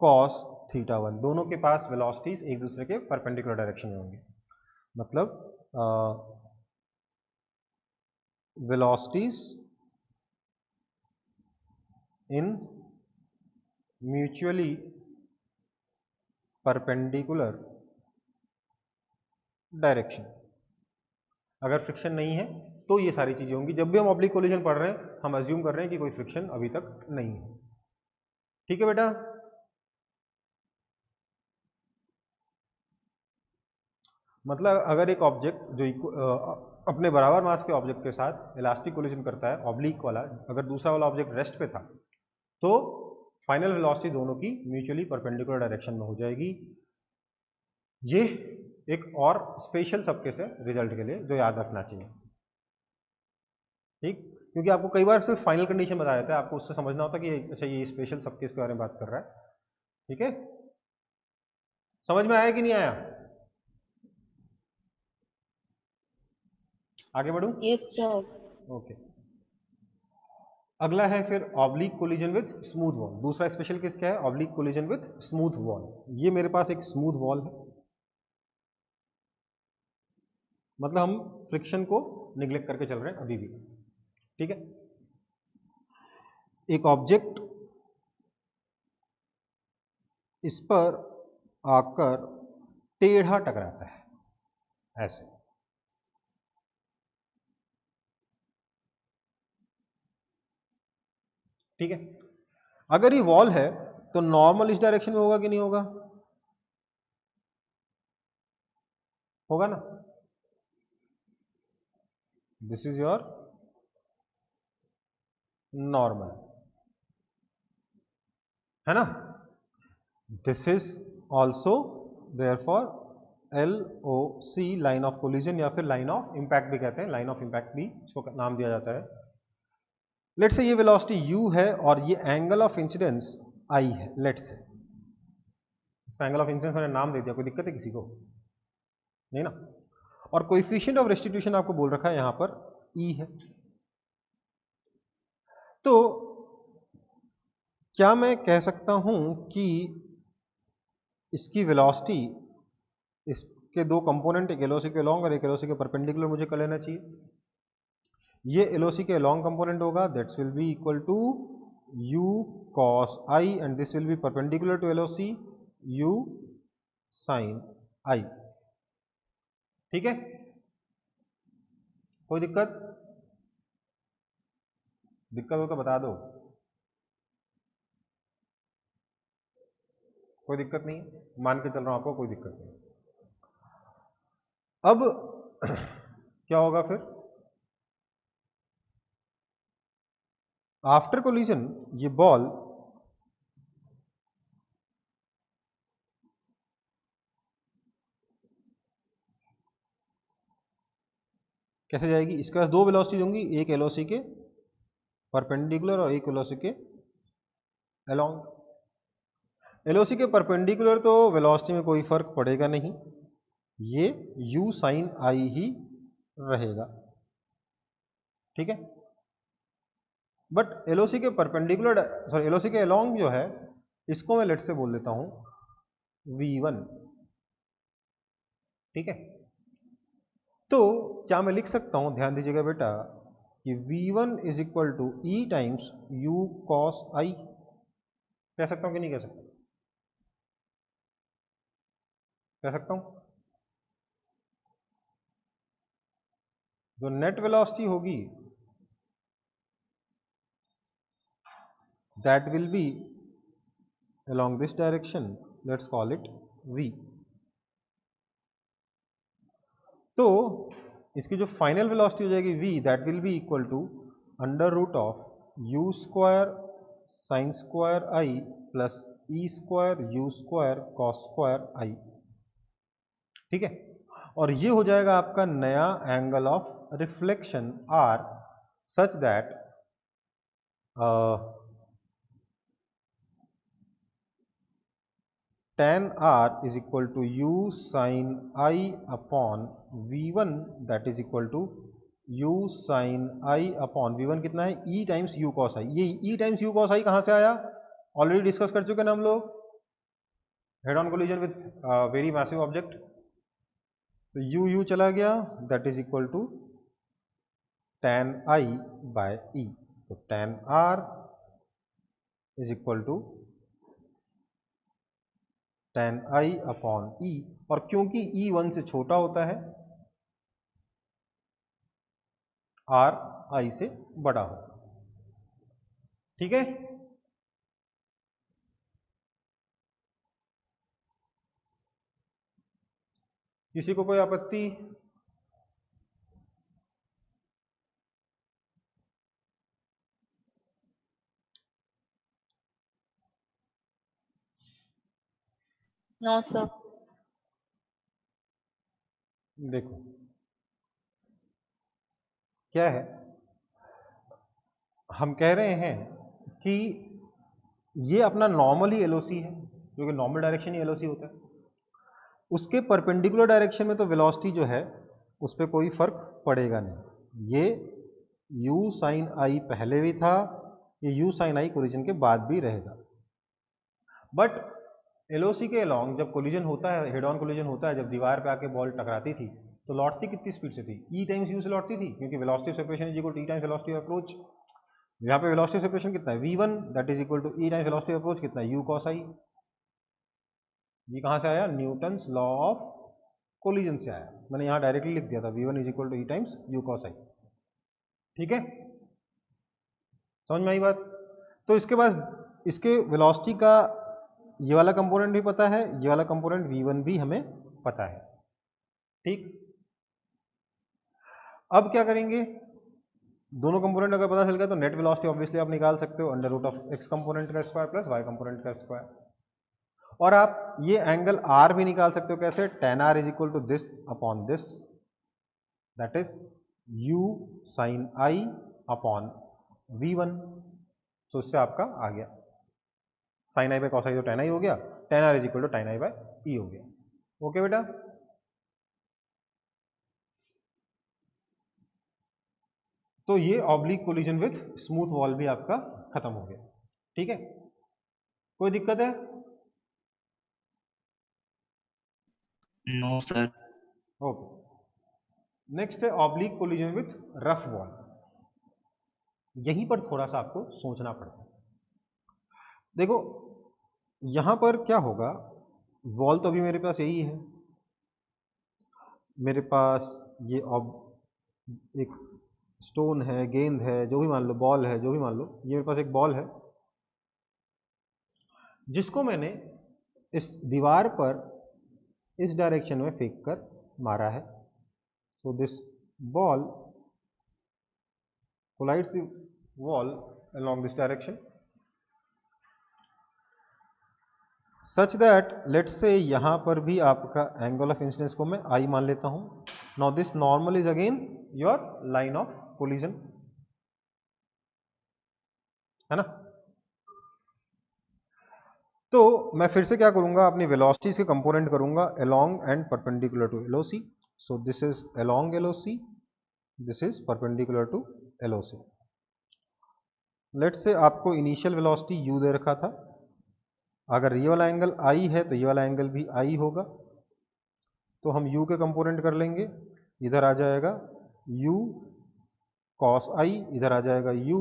कॉस थीटा 1। दोनों के पास वेलोसिटीज एक दूसरे के परपेंडिकुलर डायरेक्शन में होंगे, मतलब वेलोसिटीज इन म्यूचुअली परपेंडिकुलर डायरेक्शन। अगर फ्रिक्शन नहीं है तो ये सारी चीजें होंगी। जब भी हम ऑब्लिक कोलिजन पढ़ रहे हैं हम अज्यूम कर रहे हैं कि कोई फ्रिक्शन अभी तक नहीं है। ठीक है बेटा, मतलब अगर एक ऑब्जेक्ट जो अपने बराबर मास के ऑब्जेक्ट के साथ इलास्टिक कोलिजन करता है ऑब्लिक वाला, अगर दूसरा वाला ऑब्जेक्ट रेस्ट पे था तो फाइनल वेलोसिटी दोनों की म्यूचुअली परपेंडिकुलर डायरेक्शन में हो जाएगी। ये एक और स्पेशल सबके से रिजल्ट के लिए जो याद रखना चाहिए, ठीक, क्योंकि आपको कई बार सिर्फ फाइनल कंडीशन बताया जाता है, आपको उससे समझना होता है कि अच्छा ये स्पेशल सबकेस के बारे में बात कर रहा है। ठीक है, समझ में आया कि नहीं आया? आगे बढ़ूं? Yes, sir. ओके, अगला है फिर oblique collision with smooth wall. दूसरा स्पेशल केस क्या है, oblique collision with smooth wall. ये मेरे पास एक स्मूथ वॉल है, मतलब हम फ्रिक्शन को निग्लेक्ट करके चल रहे हैं अभी भी। ठीक है, एक ऑब्जेक्ट इस पर आकर टेढ़ा टकराता है ऐसे, ठीक है। अगर ये वॉल है तो नॉर्मल इस डायरेक्शन में होगा कि नहीं होगा, होगा ना, दिस इज योर नॉर्मल, है ना। This is also therefore LOC, line of collision, या फिर लाइन ऑफ इंपैक्ट भी कहते हैं, लाइन ऑफ इंपैक्ट भी इसको नाम दिया जाता है। लेट्स से ये वेलोसिटी u है और ये एंगल ऑफ इंसिडेंस I है, लेट्स से इसका एंगल ऑफ इंसिडेंस मैंने नाम दे दिया, कोई दिक्कत है किसी को? नहीं ना। और कोएफिशिएंट ऑफ रेस्टिट्यूशन आपको बोल रखा है यहां पर E है। तो क्या मैं कह सकता हूं कि इसकी वेलोसिटी, इसके दो कंपोनेंट, एक LOC के अलोंग और एक LOC के परपेंडिकुलर मुझे कर लेना चाहिए। ये LOC के अलोंग कंपोनेंट होगा, that's will be equal to u cos I and this will be perpendicular to LOC u sin I। ठीक है, कोई दिक्कत? दिक्कत हो तो बता दो, कोई दिक्कत नहीं, मान के चल रहा हूं आपको कोई दिक्कत नहीं। अब क्या होगा फिर, आफ्टर कोलिजन ये बॉल कैसे जाएगी, इसके पास दो वेलोसिटीज होंगी, एक LOC के परपेंडिकुलर और एक LOC के अलोंग। LOC के परपेंडिकुलर तो वेलोसिटी में कोई फर्क पड़ेगा नहीं, ये u sin I ही रहेगा, ठीक है। बट LOC के परपेंडिकुलर, सॉरी LOC के अलोंग जो है, इसको मैं लेट से बोल देता हूं V1, ठीक है। तो क्या मैं लिख सकता हूं, ध्यान दीजिएगा बेटा, कि V1 is equal to E times u cos I, कह सकता हूं कि नहीं कह सकता? कह सकता हूं। जो नेट वेलोसिटी होगी that will B along this direction, let's call it V, तो इसकी जो फाइनल वेलोसिटी हो जाएगी v, that will be equal to under root of u square sine square i plus e square u square cos square i। ठीक है, और ये हो जाएगा आपका नया angle of reflection r such that tan r is equal to u sin I upon v1 that is equal to u sin I upon v1 कितना है e times u cos i। ये e times u cos i कहाँ से आया, already discuss कर चुके ना हम लोग, head on collision with very massive object. तो u चला गया, that is equal to tan i by e। तो tan r is equal to tan i upon e, और क्योंकि e 1 से छोटा होता है r i से बड़ा होता है। ठीक है, किसी को कोई आपत्ति? No sir. देखो क्या है, हम कह रहे हैं कि ये अपना नॉर्मल ही एलओसी है, जो कि नॉर्मल डायरेक्शन ही एलओसी होता है। उसके परपेंडिकुलर डायरेक्शन में तो वेलोसिटी जो है उस पर कोई फर्क पड़ेगा नहीं। ये u sin i पहले भी था, ये u sin i कोलिजन के बाद भी रहेगा। बट एलओसी के अलॉन्ग जब कोलिजन होता है, हेड ऑन कोलिजन होता है, जब दीवार पे आके बॉल टकराती थी तो लौटती कितनी स्पीड से थी, e टाइम्स u से लौटती थी, क्योंकि velocity of separation is equal to e times velocity of approach. यहाँ पे वेलोसिटी ऑफ सेपरेशन कितना है v1, that is equal to e times velocity of approach कितना है u cos i। ये कहाँ से आया, न्यूटन्स लॉ ऑफ कोलिजन से आया। मैंने यहाँ डायरेक्टली लिख दिया था v1 is equal to e times u cos i। ठीक है, समझ में आई बात? तो इसके बाद इसके वेलोसिटी का ये वाला कंपोनेंट भी पता है, ये वाला कंपोनेंट v1 भी हमें पता है। ठीक, अब क्या करेंगे, दोनों कंपोनेंट अगर पता चल गया तो नेट वेलोसिटी ऑब्वियसली आप निकाल सकते हो, under root of x component का स्क्वायर प्लस y कंपोनेंट का स्क्वायर। और आप ये एंगल r भी निकाल सकते हो, कैसे, tan r is equal to this upon this, that is u sin i upon v1। तो इससे आपका आ गया sin i by cos i तो tan i हो गया, tan r is equal to tan i by e हो गया। ओके बेटा, तो ये oblique collision with smooth wall भी आपका खत्म हो गया। ठीक है, कोई दिक्कत है? No, sir. ओके, नेक्स्ट है oblique collision with rough wall. यहीं पर थोड़ा सा आपको सोचना पड़ता है। देखो यहां पर क्या होगा, वॉल तो अभी मेरे पास यही है, मेरे पास ये एक स्टोन है, गेंद है, जो भी मान लो, बॉल है, जो भी मान लो, ये मेरे पास एक बॉल है जिसको मैंने इस दीवार पर इस डायरेक्शन में फेंक कर मारा है। So this ball collides the wall along this direction such that let's say यहां पर भी आपका एंगल ऑफ इंसिडेंस को मैं I मान लेता हूं। Now this normal is again your line of collision, है ना। तो मैं फिर से क्या करूंगा, अपनी वेलोसिटीज के कंपोनेंट करूंगा along and perpendicular to LOC. So this is along LOC, this is perpendicular to LOC. Let's say आपको इनिशियल वेलोसिटी u दे रखा था, अगर ये वाला एंगल I है तो ये वाला एंगल भी I होगा। तो हम u के कंपोनेंट कर लेंगे, इधर आ जाएगा u cos i, इधर आ जाएगा u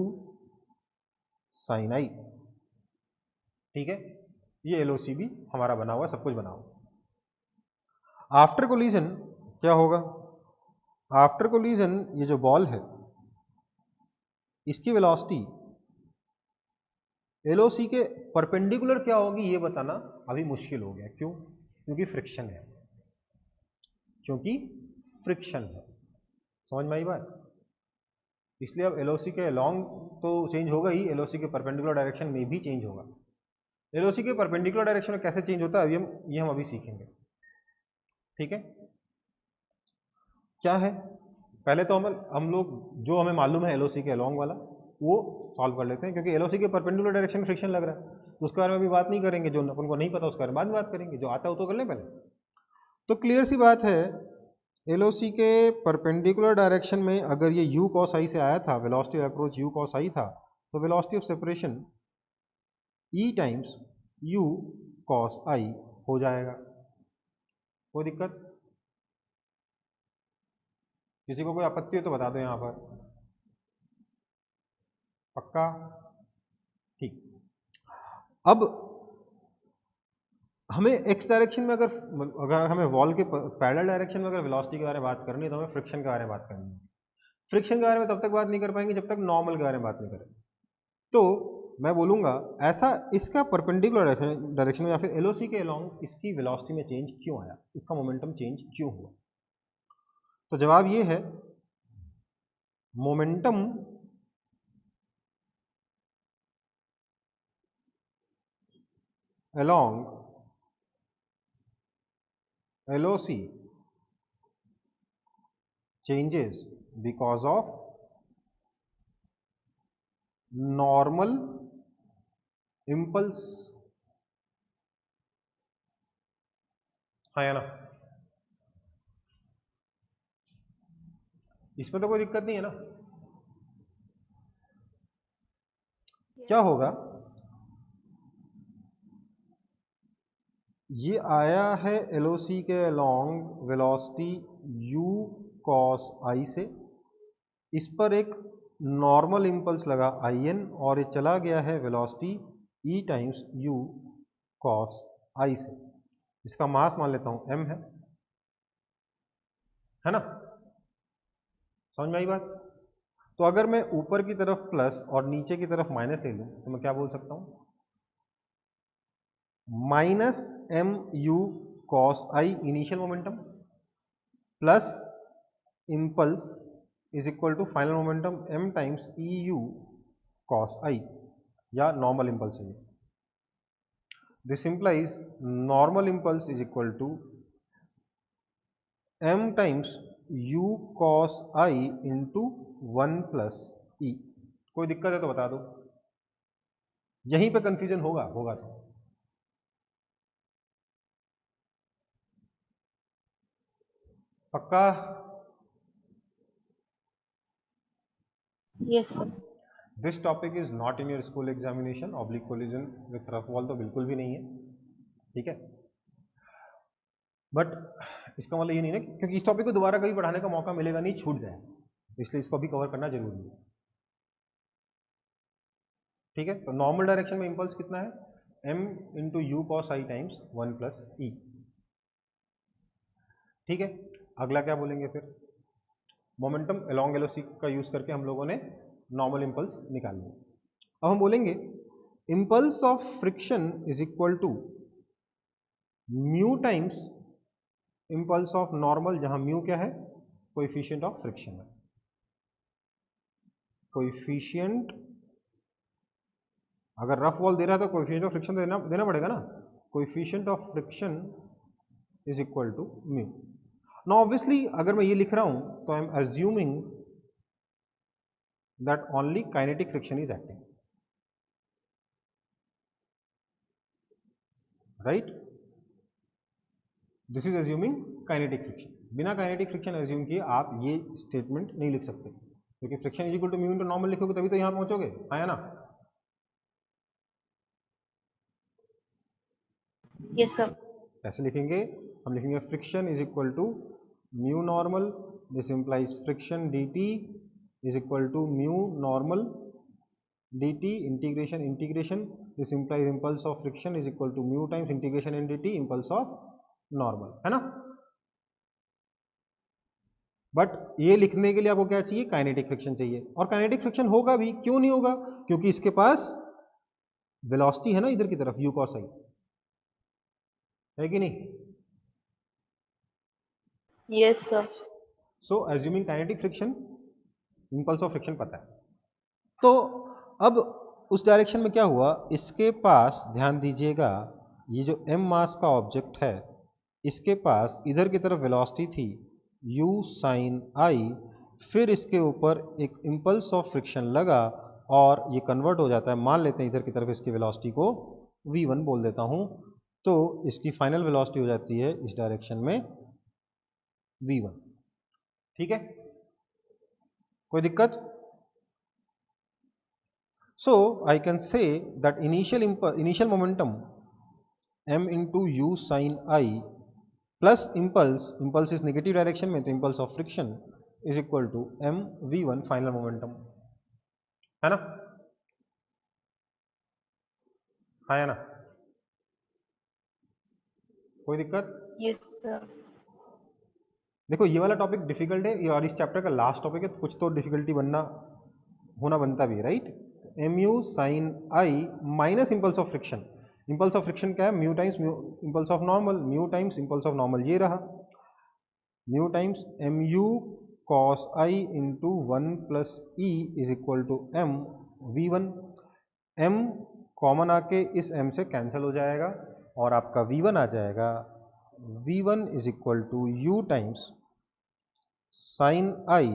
sin i। ठीक है, ये एलओसी भी हमारा बना हुआ, सब कुछ बना हुआ। आफ्टर कोलिजन क्या होगा, आफ्टर कोलिजन ये जो बॉल है इसकी वेलोसिटी एलओसी के परपेंडिकुलर क्या होगी ये बताना अभी मुश्किल हो गया। क्यों? क्योंकि फ्रिक्शन है, क्योंकि फ्रिक्शन है। समझ में आई बात? इसलिए अब एलओसी के अलोंग तो चेंज होगा ही, एलओसी के परपेंडिकुलर डायरेक्शन में भी चेंज होगा। एलओसी के परपेंडिकुलर डायरेक्शन में कैसे चेंज होता है ये हम अभी सीखेंगे। ठीक है, क्या है, पहले तो हम लोग जो हमें मालूम है एलओसी के अलोंग वाला वो सॉल्व कर लेते हैं, क्योंकि एलओसी के परपेंडिकुलर डायरेक्शन में फ्रिक्शन लग रहा है तो उसके बारे में अभी बात नहीं करेंगे, जो अपन को नहीं पता उसके बारे में बाद में बात करेंगे, जो आता है वो तो कर लें पहले। तो क्लियर सी बात है, एलओसी के परपेंडिकुलर डायरेक्शन में अगर ये u cos i से आया था, velocity approach u cos i था, तो velocity of separation e times u cos i हो जाएगा। कोई दिक्कत? किसी को कोई आपत्ति हो तो बता दो यहां पर। पक्का? ठीक। अब हमें एक्स डायरेक्शन में अगर हमें वॉल के पैरेलल डायरेक्शन में अगर वेलोसिटी के बारे में बात करनी है तो हमें फ्रिक्शन के बारे में बात करनी है। फ्रिक्शन के बारे में तब तक बात नहीं कर पाएंगे जब तक नॉर्मल के बारे में बात नहीं करें। तो मैं बोलूंगा ऐसा, इसका परपेंडिकुलर डायरेक्शन में या फिर एलओसी के अलोंग इसकी वेलोसिटी में चेंज क्यों आया, इसका मोमेंटम चेंज क्यों हुआ? तो जवाब ये है, momentum along LOC changes because of normal impulse। हाँ या ना? इसमें तो कोई दिक्कत नहीं है ना? क्या होगा, ये आया है LOC के along velocity u cos i से, इस पर एक नॉर्मल इंपल्स लगा in और ये चला गया है velocity e times u cos i से। इसका मास मान लेता हूं m है ना? समझ में आई बात? तो अगर मैं ऊपर की तरफ प्लस और नीचे की तरफ माइनस ले लूं तो मैं क्या बोल सकता हूं, minus m u cos i initial momentum plus impulse is equal to final momentum m times e u cos i, या नॉर्मल इंपल्स है। This implies normal impulse is equal to m times u cos i into 1 plus e. कोई दिक्कत है तो बता दो, यहीं पे कंफ्यूजन होगा तो। पक्का? Yes sir. This topic is not in your school examination. Oblique collision with rough wall तो बिल्कुल भी नहीं है, ठीक है? बट इसका मतलब ये नहीं ना, क्योंकि इस टॉपिक को दोबारा कभी पढ़ाने का मौका मिलेगा नहीं, छूट जाए, इसलिए इसको भी कवर करना जरूरी है। ठीक है, तो नॉर्मल डायरेक्शन में इंपल्स कितना है, m into u cos i times 1 plus e. ठीक है, अगला क्या बोलेंगे फिर, मोमेंटम अलोंग वेलोसिटी का यूज करके हम लोगों ने नॉर्मल इंपल्स निकाल लिया। अब हम बोलेंगे impulse of friction is equal to mu times impulse of normal, जहां म्यू क्या है, कोएफिशिएंट ऑफ फ्रिक्शन है। कोएफिशिएंट, अगर रफ वॉल दे रहा है तो कोएफिशिएंट ऑफ फ्रिक्शन देना पड़ेगा ना। Coefficient of friction is equal to mu. Now obviously अगर मैं ये लिख रहा हूं तो I am assuming that only kinetic friction is acting, right? This is assuming kinetic friction. बिना काइनेटिक फ्रिक्शन अज्यूम किए आप ये स्टेटमेंट नहीं लिख सकते, क्योंकि friction is equal to mu into normal लिखोगे तभी तो यहां पहुंचोगे, आया ना? Yes sir. कैसे लिखेंगे, हम लिखेंगे friction is equal to mu normal, this implies friction dt is equal to mu normal dt integration integration, this implies impulse of friction is equal to mu times integration N dt impulse of normal, है ना? But ये लिखने के लिए आपको क्या चाहिए, kinetic friction चाहिए। और काइनेटिक फ्रिक्शन होगा भी, क्यों नहीं होगा, क्योंकि इसके पास वेलोसिटी है ना इधर की तरफ u cos i, है कि नहीं? Yes sir. So assuming kinetic friction, impulse of friction पता है। तो अब उस डायरेक्शन में क्या हुआ, इसके पास ध्यान दीजिएगा, ये जो m मास का ऑब्जेक्ट है, इसके पास इधर की तरफ वेलोसिटी थी u sin i, फिर इसके ऊपर एक इंपल्स ऑफ फ्रिक्शन लगा और ये कन्वर्ट हो जाता है, मान लेते हैं इधर की तरफ इसकी वेलोसिटी को v1 बोल देता हूं, तो इसकी फाइनल वेलोसिटी हो जाती है इस डायरेक्शन में v1। ठीक है, कोई दिक्कत? So I can say that initial momentum m into u sin I plus impulse is negative direction में, तो impulse of friction is equal to m v1 final momentum, है ना? है ना? कोई दिक्कत? Yes, sir. देखो ये वाला टॉपिक डिफिकल्ट है, ये और इस चैप्टर का लास्ट टॉपिक है, तो कुछ तो डिफिकल्टी होना बनता भी है, right? mu sin I minus impulse of friction. Impulse of friction क्या है? Mu times mu impulse of normal, mu times impulse of normal, ये रहा mu times mu cos I into 1 plus e is equal to m v1। m common आके इस m से cancel हो जाएगा और आपका v1 आ जाएगा, v1 is equal to u times sine I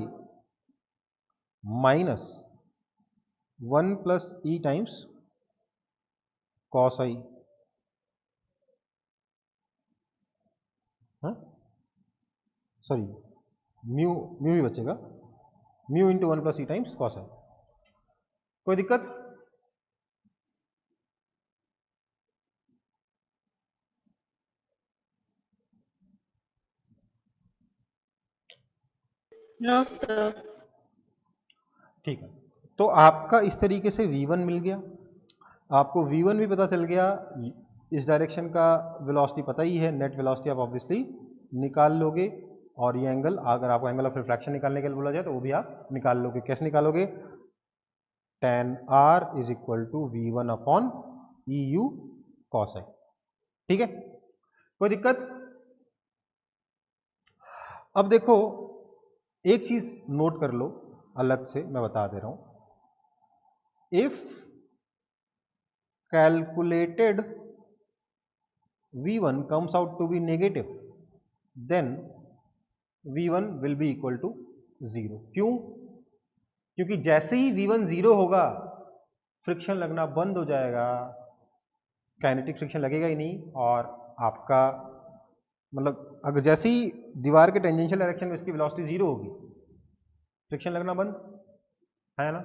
minus 1 plus e times cos i. Sorry, mu mu ही बचेगा, mu into 1 plus e times cos i. कोई दिक्कत? No, sir. ठीक है, तो आपका इस तरीके से v1 मिल गया, आपको v1 भी पता चल गया, इस डायरेक्शन का वेलोसिटी पता ही है, नेट वेलोसिटी आप ऑब्वियसली निकाल लोगे, और ये एंगल, अगर आपको एंगल ऑफ रिफ्रैक्शन निकालने के लिए बोला जाए तो वो भी आप निकाल लोगे। कैसे निकालोगे? tan r is equal to v1 upon eu cos i। ठीक है, कोई दिक्कत? अब देखो एक चीज नोट कर लो, अलग से मैं बता दे रहा हूं, if calculated v1 comes out to be negative, then v1 will be equal to 0। क्यों? क्योंकि जैसे ही v1 0 होगा, फ्रिक्शन लगना बंद हो जाएगा, काइनेटिक फ्रिक्शन लगेगा ही नहीं, और आपका मतलब अगर जैसे ही दीवार के टेंजेंशियल डायरेक्शन में इसकी वेलोसिटी 0 होगी, फ्रिक्शन लगना बंद है ना?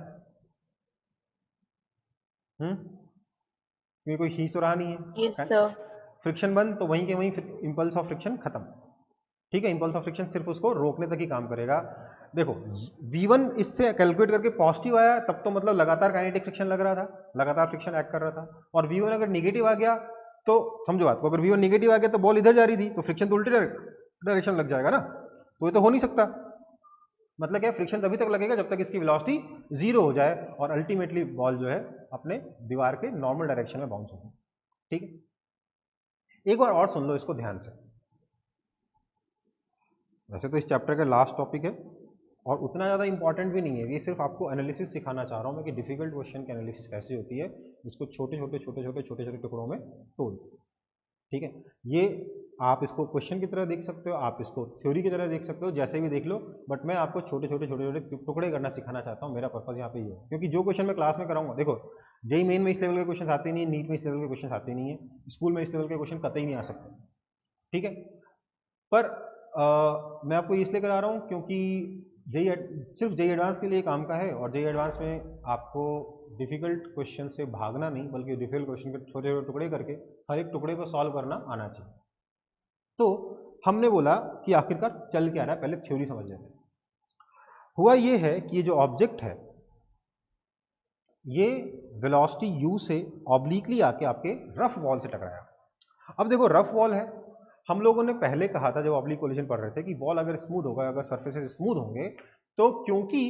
क्योंकि कोई खींच तो रहा नहीं है। Yes, sir. फ्रिक्शन बंद, तो वहीं के वहीं इंपल्स ऑफ फ्रिक्शन खत्म। ठीक है, इंपल्स ऑफ फ्रिक्शन सिर्फ उसको रोकने तक ही काम करेगा। देखो v1 इससे कैलकुलेट करके पॉजिटिव आया, तब तो मतलब लगातार काइनेटिक फ्रिक्शन लग रहा था, लगातार फ्रिक्शन एक्ट कर रहा था, और v1 अगर निगेटिव आ गया तो समझो बात को, अगर v1 निगेटिव आ गया तो बॉल इधर जा रही थी, तो फ्रिक्शन तो उल्टी डायरेक्शन लग जाएगा ना, तो ये तो हो नहीं सकता। मतलब क्या, फ्रिक्शन तभी तक लगेगा जब तक इसकी वेलोसिटी 0 हो जाए, और अल्टीमेटली बॉल जो है अपने दीवार के नॉर्मल डायरेक्शन में बाउंस होगी। ठीक है, एक बार और सुन लो इसको ध्यान से। वैसे तो इस चैप्टर का लास्ट टॉपिक है और उतना ज़्यादा इंपॉर्टेंट भी नहीं है, ये सिर्फ आपको एनालिसिस सिखाना चाह रहा हूँ मैं कि डिफिकल्ट क्वेश्चन की एनालिसिस कैसे होती है, इसको छोटे छोटे टुकड़ों में तोड़। ठीक है, ये आप इसको क्वेश्चन की तरह देख सकते हो, आप इसको थ्योरी की तरह देख सकते हो, जैसे भी देख लो, बट मैं आपको छोटे छोटे टुकड़े करना सिखाना चाहता हूँ। मेरा पर्पज यहाँ पे ये है, क्योंकि जो क्वेश्चन मैं क्लास में कराऊंगा, देखो जेई मेन में इस लेवल के क्वेश्चन आते नहीं है, नीट में इस लेवल के क्वेश्चन आते नहीं है, स्कूल में इस लेवल के क्वेश्चन कतई नहीं आ सकते। ठीक है, पर मैं आपको इसलिए करा रहा हूँ क्योंकि सिर्फ जेई एडवांस के लिए काम का है, और जेई एडवांस में आपको डिफिकल्ट क्वेश्चन से भागना नहीं, बल्कि डिफिकल्ट क्वेश्चन के छोटे छोटे टुकड़े करके हर एक टुकड़े को सॉल्व करना आना चाहिए। तो हमने बोला कि आखिरकार चल क्या रहा है, पहले थ्योरी समझ लेते हैं। हुआ ये है कि ये जो ऑब्जेक्ट है, ये वेलोसिटी u से ऑब्लिकली आके आपके रफ वॉल से टकराया। अब देखो रफ वॉल है, हम लोगों ने पहले कहा था जब ऑब्लिक कोलिजन पढ़ रहे थे कि बॉल अगर स्मूथ होगा, अगर सरफेसेस स्मूथ होंगे, तो क्योंकि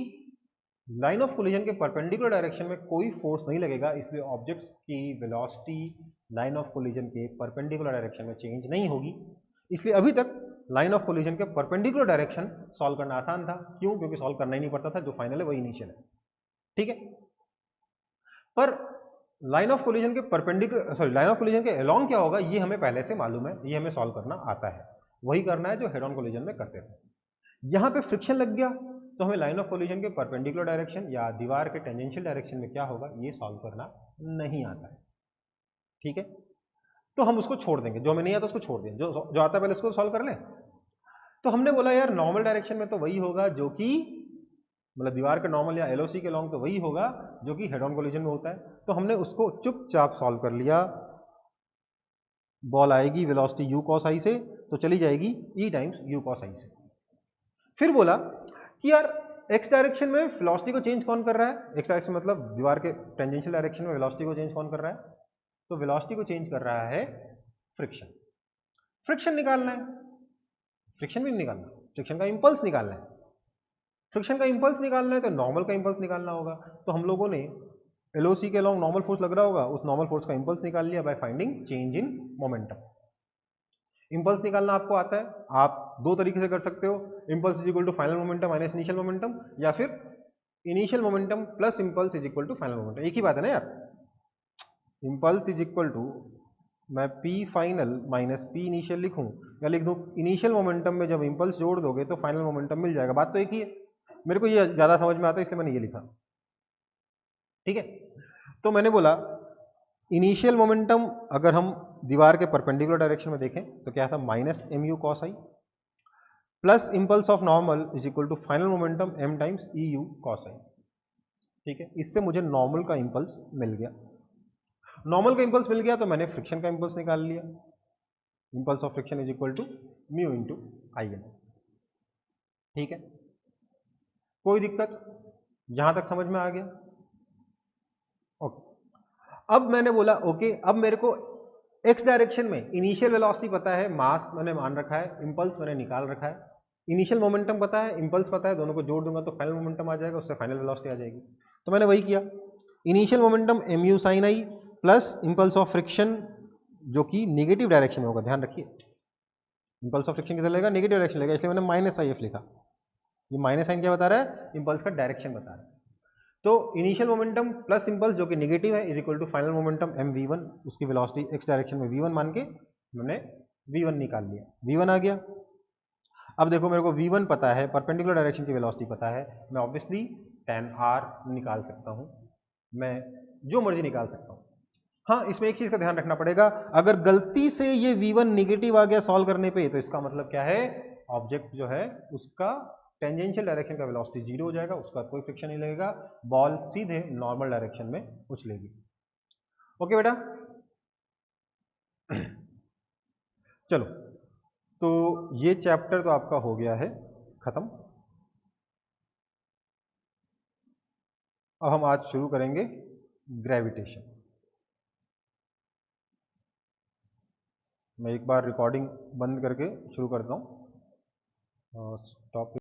लाइन ऑफ कोलिजन के परपेंडिकुलर डायरेक्शन में कोई फोर्स नहीं लगेगा, इसलिए ऑब्जेक्ट्स की वेलोसिटी लाइन ऑफ कोलिजन के परपेंडिकुलर डायरेक्शन में चेंज नहीं होगी। इसलिए अभी तक लाइन ऑफ कोलिजन के परपेंडिकुलर डायरेक्शन सॉल्व करना आसान था। क्यों? क्योंकि सॉल्व करना ही नहीं पड़ता था, जो फाइनल है वही इनिशियल है। ठीक है, पर लाइन ऑफ कोलिजन के perpendicular, sorry, line of collision के अलोंग क्या होगा ये हमें पहले से मालूम है, ये हमें सॉल्व करना आता है। वही करना है जो हेड ऑन कोलिजन में करते थे। यहां पे फ्रिक्शन लग गया तो हमें लाइन ऑफ कोलिजन के परपेंडिकुलर डायरेक्शन या दीवार के टेंजेंशियल डायरेक्शन में क्या होगा ये सॉल्व करना नहीं आता है। ठीक है, तो हम उसको छोड़ देंगे, जो हमें नहीं आता उसको छोड़ देंगे, जो आता है पहले उसको सॉल्व कर लें। तो हमने बोला यार नॉर्मल डायरेक्शन में तो वही होगा जो कि मतलब दीवार के नॉर्मल या एलओसी के लॉन्ग तो वही होगा जो कि हेड ऑन कोलिजन में होता है। तो हमने उसको चुपचाप सॉल्व कर लिया। बॉल आएगी वेलोसिटी u cos i से, तो चली जाएगी e times u cos i से। फिर बोला कि यार x डायरेक्शन में वेलोसिटी को चेंज कौन कर रहा है? x डायरेक्शन मतलब दीवार के टेंजेंशियल डायरेक्शन में वेलोसिटी को चेंज कौन कर रहा है? तो वेलोसिटी को चेंज कर रहा है फ्रिक्शन। फ्रिक्शन निकालना है, फ्रिक्शन भी नहीं निकालना, फ्रिक्शन का इंपल्स निकालना है। फ्रिक्शन का इंपल्स निकालना है तो नॉर्मल का इंपल्स निकालना होगा। तो हम लोगों ने एलओसी के अलोंग नॉर्मल फोर्स लग रहा होगा, उस नॉर्मल फोर्स का इंपल्स निकाल लिया by finding change in momentum. Impulse निकालना आपको आता है, आप दो तरीके से कर सकते हो, impulse is equal to final momentum minus initial momentum, या फिर initial momentum plus impulse is equal to final momentum. एक ही बात है ना यार। इंपल्स इज इक्वल टू मैं P final minus P initial लिखूं या लिख दूं इनिशियल मोमेंटम में जब इंपल्स जोड़ दोगे तो फाइनल मोमेंटम मिल जाएगा। बात तो एक ही है, मेरे को ये ज्यादा समझ में आता है इसलिए मैंने ये लिखा। ठीक है, तो मैंने बोला इनिशियल मोमेंटम अगर हम दीवार के परपेंडिकुलर डायरेक्शन में देखें तो क्या था minus mu cos i plus impulse of normal is equal to final momentum m times eu cos i। ठीक है, इससे मुझे नॉर्मल का इंपल्स मिल गया। नॉर्मल का इंपल्स मिल गया तो मैंने फ्रिक्शन का इंपल्स निकाल लिया। Impulse of friction is equal to mu into I N. ठीक है, कोई दिक्कत यहां तक समझ में आ गया? ओके, अब मैंने बोला ओके, अब मेरे को एक्स डायरेक्शन में इनिशियल वेलोसिटी पता है, मास मैंने मान रखा है, इंपल्स मैंने निकाल रखा है, इनिशियल मोमेंटम पता है, इंपल्स पता है, दोनों को जोड़ दूंगा तो फाइनल मोमेंटम आ जाएगा, उससे फाइनल वेलोसिटी आ जाएगी। तो मैंने वही किया, initial momentum mu sin i plus impulse of friction जो कि नेगेटिव डायरेक्शन में होगा, ध्यान रखिए इंपल्स ऑफ फ्रिक्शन किधर लेगा? नेगेटिव डायरेक्शन लेगा, इसलिए मैंने माइनस आई एफ लिखा। ये माइनस साइन क्या बता रहा है? इंपल्स का डायरेक्शन बता रहा है। तो इनिशियल मोमेंटम प्लस इंपल्स जो कि नेगेटिव है is equal to final momentum M V one, उसकी वेलोसिटी एक्स डायरेक्शन में v1 मान के मैंने v1 निकाल लिया, v1 आ गया। अब देखो मेरे को v1 पता है, परपेंडिकुलर डायरेक्शन की वेलोसिटी पता है, मैं ऑब्वियसली tan r निकाल सकता हूं, मैं जो मर्जी निकाल सकता हूं। हाँ, इसमें एक चीज का ध्यान रखना पड़ेगा, अगर गलती से ये v1 नेगेटिव आ गया सॉल्व करने पे तो इसका मतलब क्या है? ऑब्जेक्ट जो है उसका टेंजेंशियल डायरेक्शन का वेलोसिटी जीरो हो जाएगा, उसका कोई फ्रिक्शन नहीं लगेगा, बॉल सीधे नॉर्मल डायरेक्शन में उछलेगी। ओके बेटा, चलो तो ये चैप्टर तो आपका हो गया है खत्म। अब हम आज शुरू करेंगे ग्रेविटेशन। मैं एक बार रिकॉर्डिंग बंद करके शुरू करता हूँ। स्टॉप।